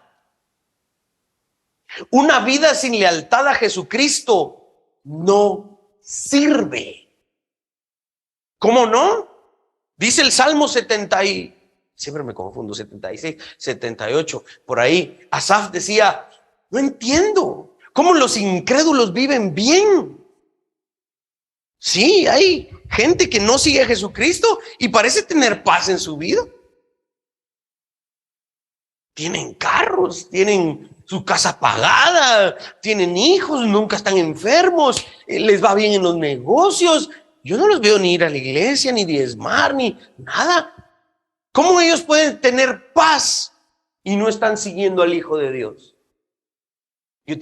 Speaker 1: Una vida sin lealtad a Jesucristo no sirve. ¿Cómo no? Dice el Salmo 70 siempre me confundo, 76, 78, por ahí. Asaf decía, no entiendo cómo los incrédulos viven bien. Sí, hay gente que no sigue a Jesucristo y parece tener paz en su vida. Tienen carros, tienen su casa pagada, tienen hijos, nunca están enfermos, les va bien en los negocios. Yo no los veo ni ir a la iglesia, ni diezmar, ni nada. ¿Cómo ellos pueden tener paz y no están siguiendo al Hijo de Dios? Yo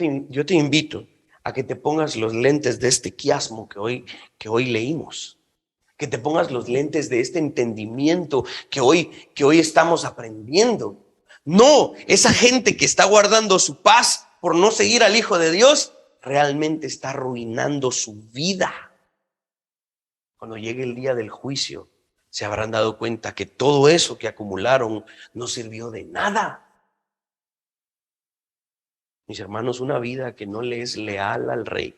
Speaker 1: te invito a que te pongas los lentes de este quiasmo que hoy leímos, que te pongas los lentes de este entendimiento que hoy estamos aprendiendo. No, esa gente que está guardando su paz por no seguir al Hijo de Dios, realmente está arruinando su vida. Cuando llegue el día del juicio, se habrán dado cuenta que todo eso que acumularon no sirvió de nada. Mis hermanos, una vida que no le es leal al Rey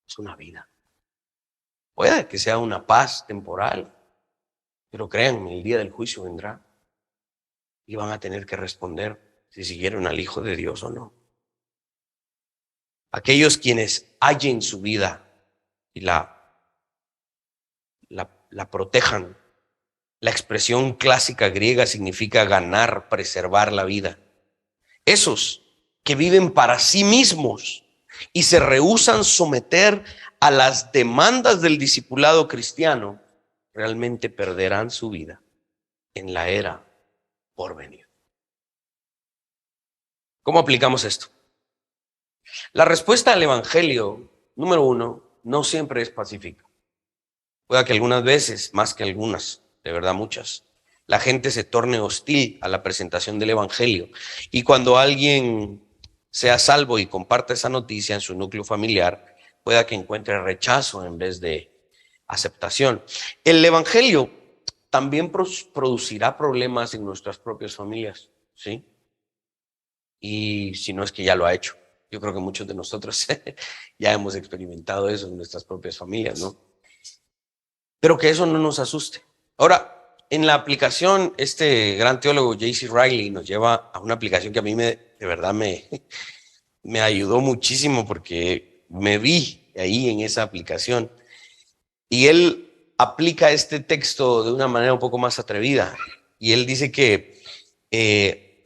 Speaker 1: es una vida. Puede que sea una paz temporal, pero créanme, el día del juicio vendrá y van a tener que responder si siguieron al Hijo de Dios o no. Aquellos quienes hallen su vida y la protejan. La expresión clásica griega significa ganar, preservar la vida. Esos que viven para sí mismos y se rehúsan someter a las demandas del discipulado cristiano, realmente perderán su vida en la era por venir. ¿Cómo aplicamos esto? La respuesta al Evangelio, número uno, no siempre es pacífica. Puede que algunas veces, más que algunas, de verdad muchas, la gente se torne hostil a la presentación del Evangelio. Y cuando alguien sea salvo y comparta esa noticia en su núcleo familiar, pueda que encuentre rechazo en vez de aceptación. El Evangelio también producirá problemas en nuestras propias familias, ¿sí? Y si no es que ya lo ha hecho. Yo creo que muchos de nosotros ya hemos experimentado eso en nuestras propias familias, ¿no? Pero que eso no nos asuste. Ahora, en la aplicación, este gran teólogo J.C. Riley nos lleva a una aplicación que a mí de verdad me ayudó muchísimo porque me vi ahí en esa aplicación. Y él aplica este texto de una manera un poco más atrevida. Y él dice que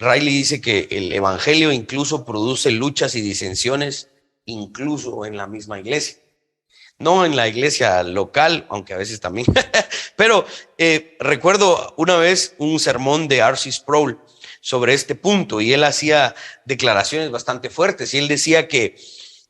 Speaker 1: Riley dice que el evangelio incluso produce luchas y disensiones, incluso en la misma iglesia. No en la iglesia local, aunque a veces también. Pero recuerdo una vez un sermón de R.C. Sproul sobre este punto, y él hacía declaraciones bastante fuertes, y él decía que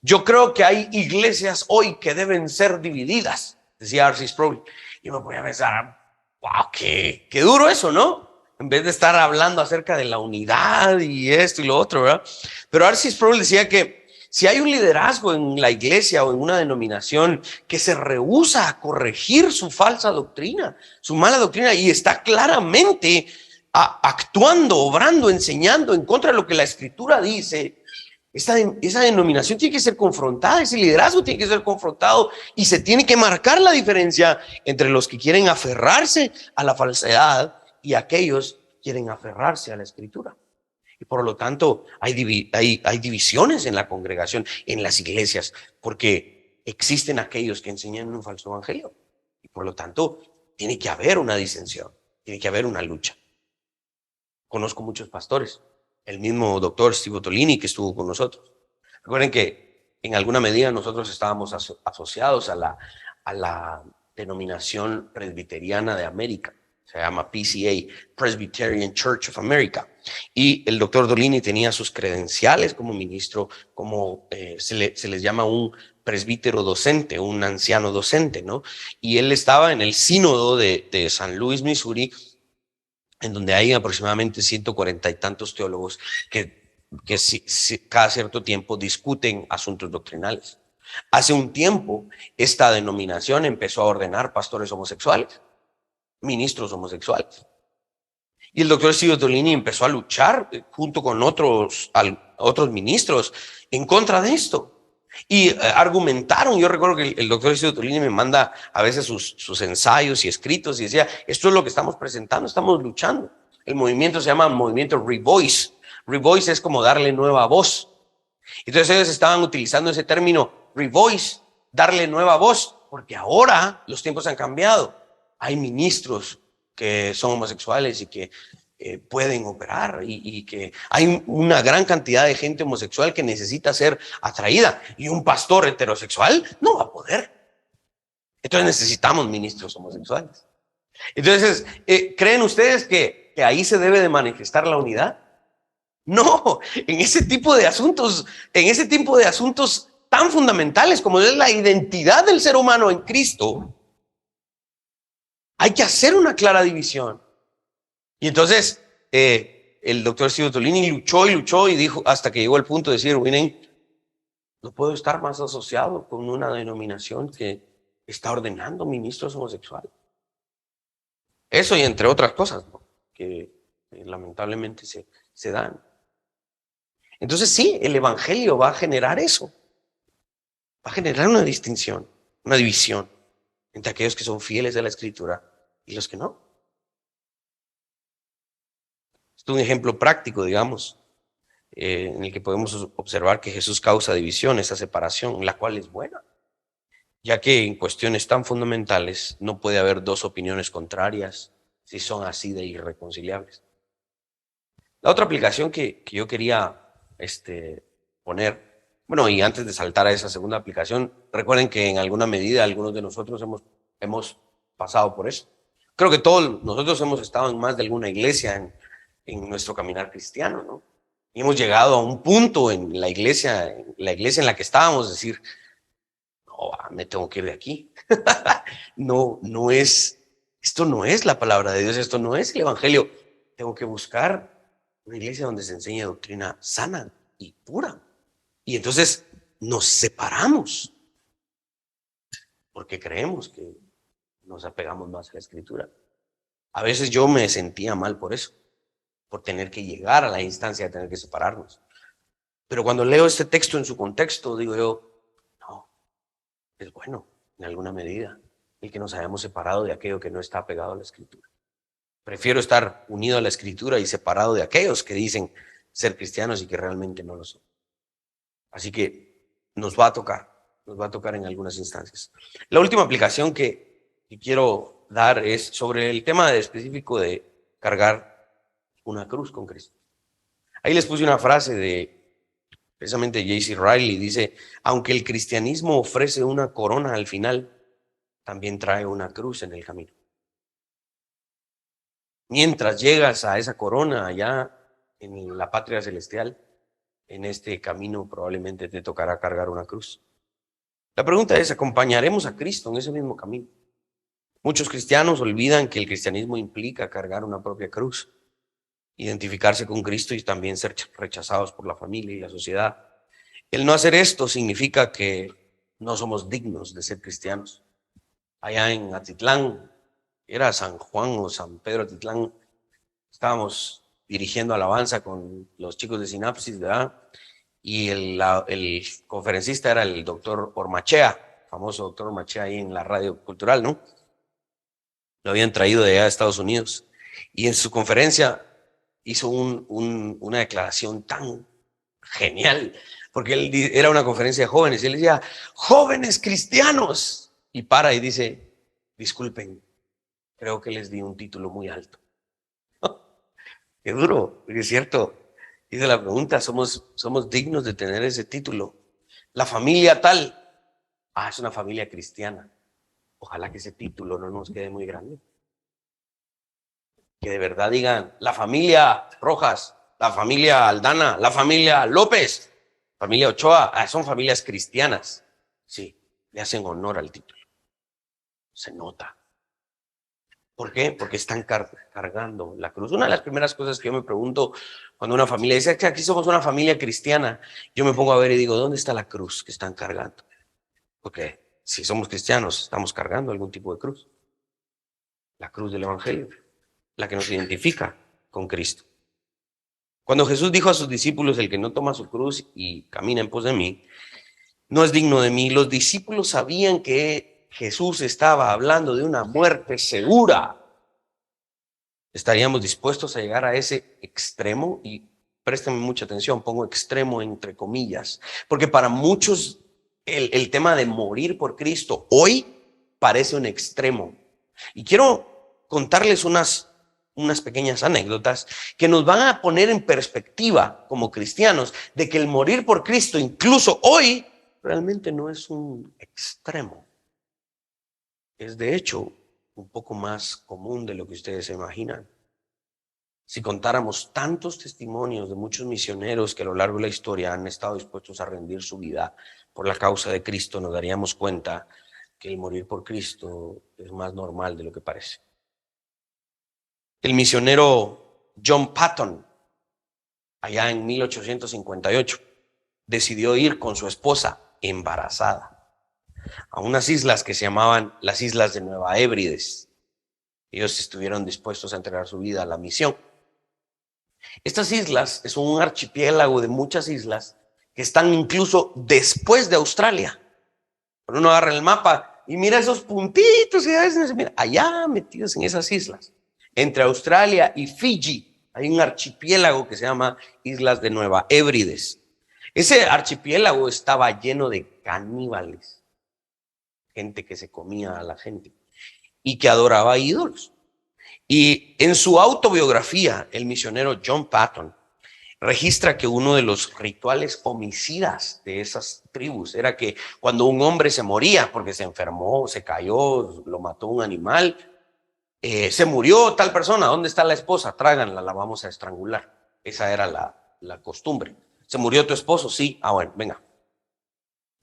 Speaker 1: yo creo que hay iglesias hoy que deben ser divididas, decía R.C. Sproul. Y me voy a pensar, wow, qué duro eso, ¿no? En vez de estar hablando acerca de la unidad y esto y lo otro, ¿verdad? Pero R.C. Sproul decía que si hay un liderazgo en la iglesia o en una denominación que se rehúsa a corregir su falsa doctrina, su mala doctrina, y está claramente actuando, obrando, enseñando en contra de lo que la Escritura dice, esa denominación tiene que ser confrontada, ese liderazgo tiene que ser confrontado, y se tiene que marcar la diferencia entre los que quieren aferrarse a la falsedad y aquellos que quieren aferrarse a la Escritura. Y por lo tanto hay divisiones en la congregación, en las iglesias, porque existen aquellos que enseñan un falso evangelio. Y por lo tanto tiene que haber una disensión, tiene que haber una lucha. Conozco muchos pastores, el mismo doctor Steve Ottolini que estuvo con nosotros. Recuerden que en alguna medida nosotros estábamos asociados a la denominación presbiteriana de América. Se llama PCA, Presbyterian Church of America. Y el doctor Ottolini tenía sus credenciales como ministro, como se les llama un presbítero docente, un anciano docente, ¿no? Y él estaba en el sínodo de San Luis, Missouri, en donde hay aproximadamente 140 y tantos teólogos que cada cierto tiempo discuten asuntos doctrinales. Hace un tiempo, esta denominación empezó a ordenar pastores homosexuales, ministros homosexuales. Y el doctor Steve Ottolini empezó a luchar junto con otros ministros en contra de esto. Y argumentaron. Yo recuerdo que el doctor Steve Ottolini me manda a veces sus ensayos y escritos y decía, esto es lo que estamos presentando, estamos luchando. El movimiento se llama movimiento Revoice. Revoice es como darle nueva voz. Entonces ellos estaban utilizando ese término Revoice, darle nueva voz, porque ahora los tiempos han cambiado. Hay ministros que son homosexuales y que pueden operar, y que hay una gran cantidad de gente homosexual que necesita ser atraída, y un pastor heterosexual no va a poder. Entonces necesitamos ministros homosexuales. Entonces, ¿creen ustedes que ahí se debe de manifestar la unidad? No, en ese tipo de asuntos tan fundamentales como es la identidad del ser humano en Cristo, hay que hacer una clara división. Y entonces el doctor Steve Ottolini luchó y luchó y dijo, hasta que llegó al punto de decir, miren, no puedo estar más asociado con una denominación que está ordenando ministros homosexuales. Eso y entre otras cosas, ¿no?, que lamentablemente se dan. Entonces sí, el evangelio va a generar eso. Va a generar una distinción, una división entre aquellos que son fieles a la Escritura y los que no. Esto es un ejemplo práctico, digamos, en el que podemos observar que Jesús causa división, esa separación, la cual es buena, ya que en cuestiones tan fundamentales no puede haber dos opiniones contrarias si son así de irreconciliables. La otra aplicación que yo quería poner, bueno, y antes de saltar a esa segunda aplicación, recuerden que en alguna medida algunos de nosotros hemos pasado por eso. Creo que todos nosotros hemos estado en más de alguna iglesia en nuestro caminar cristiano, ¿no? Y hemos llegado a un punto en la iglesia en la que estábamos, decir, no, me tengo que ir de aquí. Esto no es la palabra de Dios, esto no es el evangelio. Tengo que buscar una iglesia donde se enseñe doctrina sana y pura. Y entonces nos separamos porque creemos que nos apegamos más a la Escritura. A veces yo me sentía mal por eso, por tener que llegar a la instancia de tener que separarnos. Pero cuando leo este texto en su contexto, digo yo, no, es bueno en alguna medida el que nos hayamos separado de aquello que no está apegado a la Escritura. Prefiero estar unido a la Escritura y separado de aquellos que dicen ser cristianos y que realmente no lo son. Así que nos va a tocar en algunas instancias. La última aplicación que quiero dar es sobre el tema específico de cargar una cruz con Cristo. Ahí les puse una frase de precisamente J.C. Riley, dice, aunque el cristianismo ofrece una corona al final, también trae una cruz en el camino. Mientras llegas a esa corona allá en la patria celestial, en este camino probablemente te tocará cargar una cruz. La pregunta es, ¿acompañaremos a Cristo en ese mismo camino? Muchos cristianos olvidan que el cristianismo implica cargar una propia cruz, identificarse con Cristo y también ser rechazados por la familia y la sociedad. El no hacer esto significa que no somos dignos de ser cristianos. Allá en Atitlán, era San Juan o San Pedro Atitlán, estábamos dirigiendo alabanza con los chicos de Sinapsis, ¿verdad? Y el conferencista era el doctor Ormachea, famoso doctor Ormachea ahí en la radio cultural, ¿no? Lo habían traído de allá de Estados Unidos. Y en su conferencia hizo una declaración tan genial, porque él era una conferencia de jóvenes, y él decía, jóvenes cristianos, y para y dice, disculpen, creo que les di un título muy alto. Qué duro, porque es cierto. Hice la pregunta, ¿somos dignos de tener ese título? La familia tal, es una familia cristiana. Ojalá que ese título no nos quede muy grande. Que de verdad digan, la familia Rojas, la familia Aldana, la familia López, familia Ochoa, son familias cristianas. Sí, le hacen honor al título. Se nota. ¿Por qué? Porque están cargando la cruz. Una de las primeras cosas que yo me pregunto cuando una familia dice que aquí somos una familia cristiana, yo me pongo a ver y digo, ¿dónde está la cruz que están cargando? Porque si somos cristianos, estamos cargando algún tipo de cruz. La cruz del Evangelio, la que nos identifica con Cristo. Cuando Jesús dijo a sus discípulos, el que no toma su cruz y camina en pos de mí, no es digno de mí, los discípulos sabían que Jesús estaba hablando de una muerte segura. ¿Estaríamos dispuestos a llegar a ese extremo? Y préstenme mucha atención, pongo extremo entre comillas, porque para muchos el tema de morir por Cristo hoy parece un extremo. Y quiero contarles unas pequeñas anécdotas que nos van a poner en perspectiva como cristianos de que el morir por Cristo incluso hoy realmente no es un extremo. Es de hecho un poco más común de lo que ustedes se imaginan. Si contáramos tantos testimonios de muchos misioneros que a lo largo de la historia han estado dispuestos a rendir su vida por la causa de Cristo, nos daríamos cuenta que el morir por Cristo es más normal de lo que parece. El misionero John Patton, allá en 1858, decidió ir con su esposa embarazada a unas islas que se llamaban las Islas de Nueva Hébrides. Ellos estuvieron dispuestos a entregar su vida a la misión. Estas islas es un archipiélago de muchas islas que están incluso después de Australia. Pero uno agarra el mapa y mira esos puntitos y a veces mira, allá metidos en esas islas. Entre Australia y Fiji hay un archipiélago que se llama Islas de Nueva Hébrides. Ese archipiélago estaba lleno de caníbales, gente que se comía a la gente y que adoraba ídolos. Y en su autobiografía, el misionero John Patton registra que uno de los rituales homicidas de esas tribus era que cuando un hombre se moría porque se enfermó, se cayó, lo mató un animal, se murió tal persona, ¿dónde está la esposa? Tráiganla, la vamos a estrangular. Esa era la costumbre. ¿Se murió tu esposo? Sí. Bueno, venga.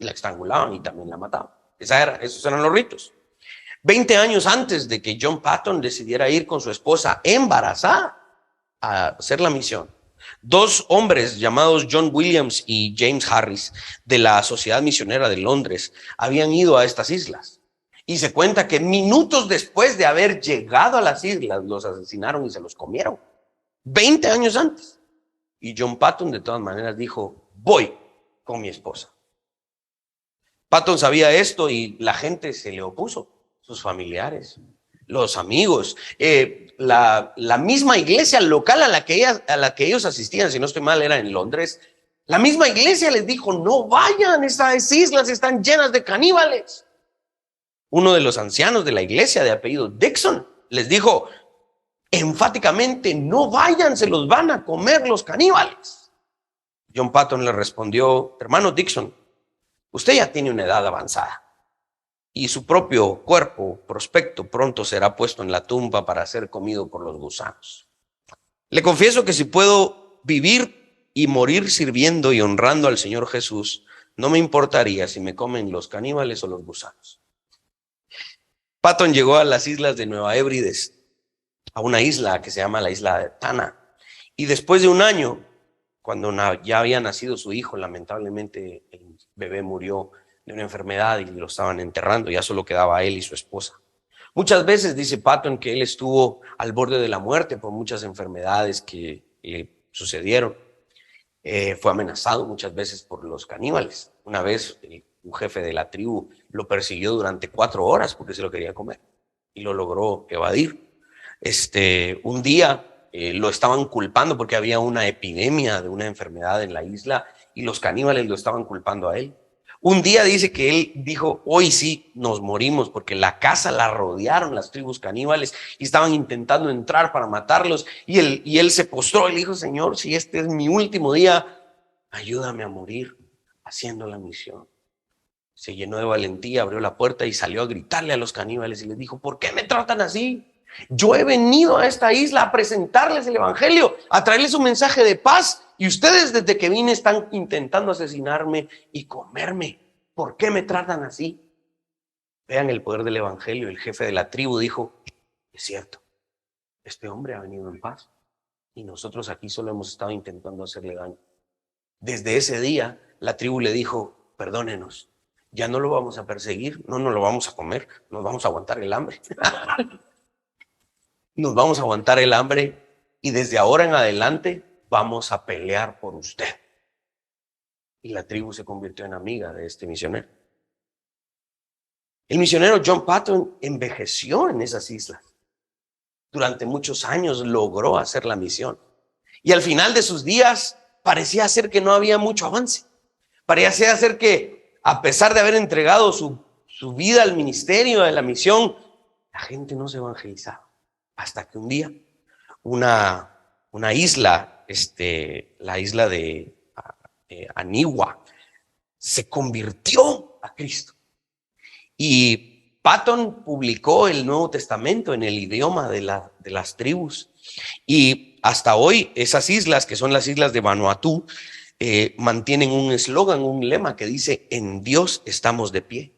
Speaker 1: La estrangulaban y también la mataban. Esos eran los ritos. 20 años antes de que John Patton decidiera ir con su esposa embarazada a hacer la misión, dos hombres llamados John Williams y James Harris de la Sociedad Misionera de Londres habían ido a estas islas. Y se cuenta que minutos después de haber llegado a las islas, los asesinaron y se los comieron. 20 años antes. Y John Patton de todas maneras dijo, voy con mi esposa. Patton sabía esto y la gente se le opuso. Sus familiares, los amigos, la misma iglesia local a la que ellos asistían, si no estoy mal, era en Londres. La misma iglesia les dijo, no vayan, estas islas están llenas de caníbales. Uno de los ancianos de la iglesia de apellido Dixon les dijo, enfáticamente: no vayan, se los van a comer los caníbales. John Patton le respondió: hermano Dixon, usted ya tiene una edad avanzada y su propio cuerpo prospecto pronto será puesto en la tumba para ser comido por los gusanos. Le confieso que si puedo vivir y morir sirviendo y honrando al Señor Jesús, no me importaría si me comen los caníbales o los gusanos. Patton llegó a las islas de Nueva Hébrides, a una isla que se llama la isla de Tana, y después de un año, cuando ya había nacido su hijo, lamentablemente el bebé murió de una enfermedad y lo estaban enterrando, ya solo quedaba él y su esposa. Muchas veces dice Patton que él estuvo al borde de la muerte por muchas enfermedades que le sucedieron. Fue amenazado muchas veces por los caníbales. Una vez un jefe de la tribu lo persiguió durante 4 horas porque se lo quería comer y lo logró evadir. Un día lo estaban culpando porque había una epidemia de una enfermedad en la isla y los caníbales lo estaban culpando a él. Un día dice que él dijo: hoy sí nos morimos, porque la casa la rodearon las tribus caníbales y estaban intentando entrar para matarlos, y él se postró y le dijo: Señor, si este es mi último día, ayúdame a morir haciendo la misión. Se llenó de valentía, abrió la puerta y salió a gritarle a los caníbales y les dijo: ¿por qué me tratan así? Yo he venido a esta isla a presentarles el evangelio, a traerles un mensaje de paz, y ustedes desde que vine están intentando asesinarme y comerme. ¿Por qué me tratan así? Vean el poder del evangelio. El jefe de la tribu dijo: es cierto, este hombre ha venido en paz y nosotros aquí solo hemos estado intentando hacerle daño. Desde ese día la tribu le dijo: perdónenos, ya no lo vamos a perseguir, no nos lo vamos a comer, nos vamos a aguantar el hambre. Nos vamos a aguantar el hambre y desde ahora en adelante vamos a pelear por usted. Y la tribu se convirtió en amiga de este misionero. El misionero John Patton envejeció en esas islas. Durante muchos años logró hacer la misión. Y al final de sus días parecía ser que no había mucho avance. Parecía ser que, a pesar de haber entregado su vida al ministerio, a la misión, la gente no se evangelizaba. Hasta que un día una isla, la isla de Aniwa, se convirtió a Cristo. Y Patton publicó el Nuevo Testamento en el idioma de las tribus. Y hasta hoy esas islas, que son las islas de Vanuatu, mantienen un eslogan, un lema que dice: en Dios estamos de pie.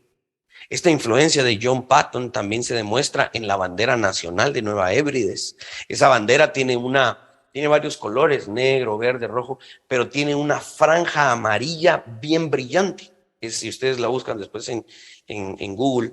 Speaker 1: Esta influencia de John Patton también se demuestra en la bandera nacional de Nueva Hébrides. Esa bandera tiene varios colores: negro, verde, rojo, pero tiene una franja amarilla bien brillante. Si ustedes la buscan después en Google,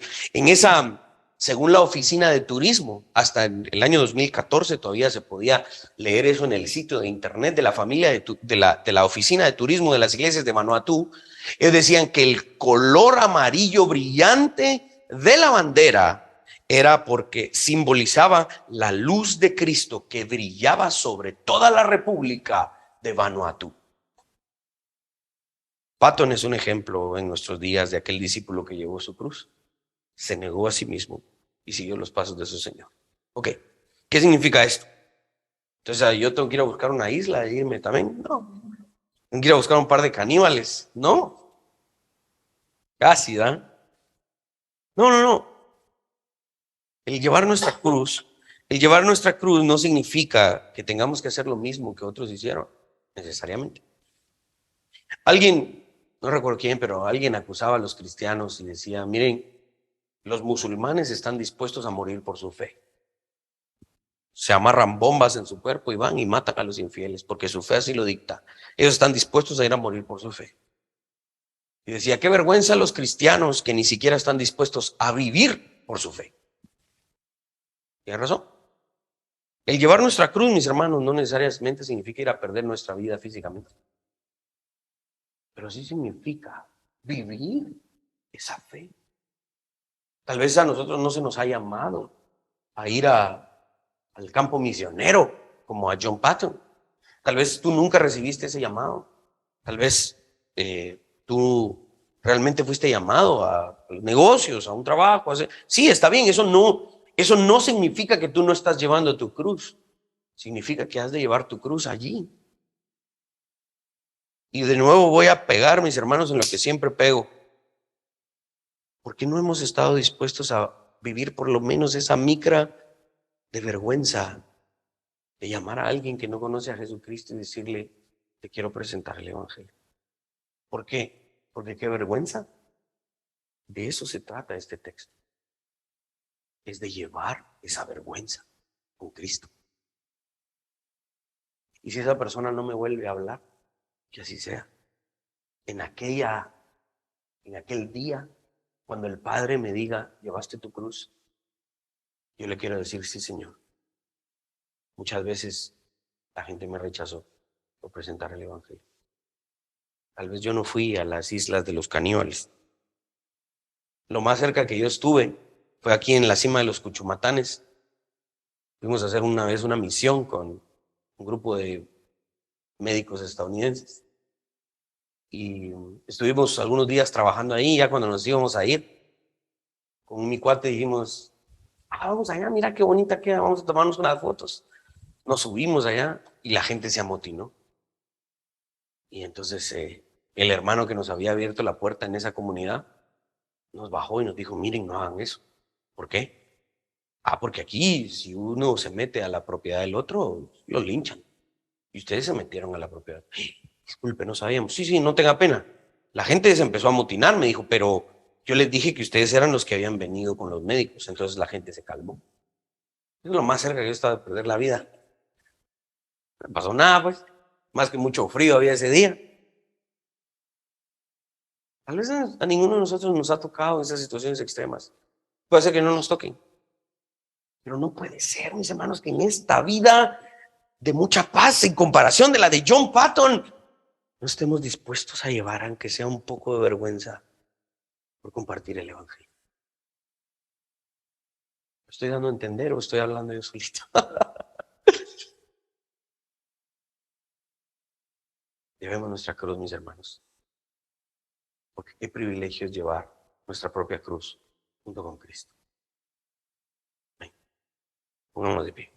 Speaker 1: según la oficina de turismo, hasta el año 2014 todavía se podía leer eso en el sitio de internet de la familia de la oficina de turismo de las iglesias de Vanuatu. Ellos decían que el color amarillo brillante de la bandera era porque simbolizaba la luz de Cristo que brillaba sobre toda la república de Vanuatu. Patton es un ejemplo en nuestros días de aquel discípulo que llevó su cruz, se negó a sí mismo y siguió los pasos de su Señor. Ok, ¿qué significa esto? Entonces, ¿yo tengo que ir a buscar una isla e irme también? No. ¿Tengo que ir a buscar un par de caníbales? No. Casi, ¿da? No. El llevar nuestra cruz no significa que tengamos que hacer lo mismo que otros hicieron, necesariamente. Alguien, no recuerdo quién, pero alguien acusaba a los cristianos y decía: miren, los musulmanes están dispuestos a morir por su fe. Se amarran bombas en su cuerpo y van y matan a los infieles porque su fe así lo dicta. Ellos están dispuestos a ir a morir por su fe. Y decía: qué vergüenza los cristianos que ni siquiera están dispuestos a vivir por su fe. ¿Tiene razón? El llevar nuestra cruz, mis hermanos, no necesariamente significa ir a perder nuestra vida físicamente, pero sí significa vivir esa fe. Tal vez a nosotros no se nos ha llamado a ir al campo misionero como a John Patton. Tal vez tú nunca recibiste ese llamado. Tal vez tú realmente fuiste llamado a los negocios, a un trabajo. Sí, está bien, eso no Eso no significa que tú no estás llevando tu cruz. Significa que has de llevar tu cruz allí. Y de nuevo voy a pegar, mis hermanos, en lo que siempre pego. ¿Por qué no hemos estado dispuestos a vivir por lo menos esa micra de vergüenza de llamar a alguien que no conoce a Jesucristo y decirle, te quiero presentar el Evangelio? ¿Por qué? Porque qué vergüenza. De eso se trata este texto. Es de llevar esa vergüenza con Cristo. Y si esa persona no me vuelve a hablar, que así sea. En aquel día, cuando el Padre me diga, ¿llevaste tu cruz? Yo le quiero decir, sí, Señor. Muchas veces la gente me rechazó por presentar el Evangelio. Tal vez yo no fui a las islas de los caníbales. Lo más cerca que yo estuve fue aquí en la cima de los Cuchumatanes. Fuimos a hacer una vez una misión con un grupo de médicos estadounidenses. Y estuvimos algunos días trabajando ahí. Ya cuando nos íbamos a ir, con mi cuate dijimos, vamos allá, mira qué bonita queda, vamos a tomarnos unas fotos. Nos subimos allá y la gente se amotinó. Y entonces el hermano que nos había abierto la puerta en esa comunidad nos bajó y nos dijo, miren, no hagan eso. ¿Por qué? Porque aquí si uno se mete a la propiedad del otro, lo linchan. Y ustedes se metieron a la propiedad. Disculpe, no sabíamos. Sí, sí, no tenga pena. La gente se empezó a amotinar, me dijo, pero yo les dije que ustedes eran los que habían venido con los médicos. Entonces la gente se calmó. Es lo más cerca que yo estaba de perder la vida. No pasó nada, pues. Más que mucho frío había ese día. Tal vez a ninguno de nosotros nos ha tocado esas situaciones extremas. Puede ser que no nos toquen. Pero no puede ser, mis hermanos, que en esta vida de mucha paz, en comparación de la de John Patton, no estemos dispuestos a llevar, aunque sea un poco de vergüenza, por compartir el Evangelio. ¿Me estoy dando a entender o estoy hablando yo solito? Llevemos nuestra cruz, mis hermanos. Porque qué privilegio es llevar nuestra propia cruz junto con Cristo. Ven, pongámonos de pie.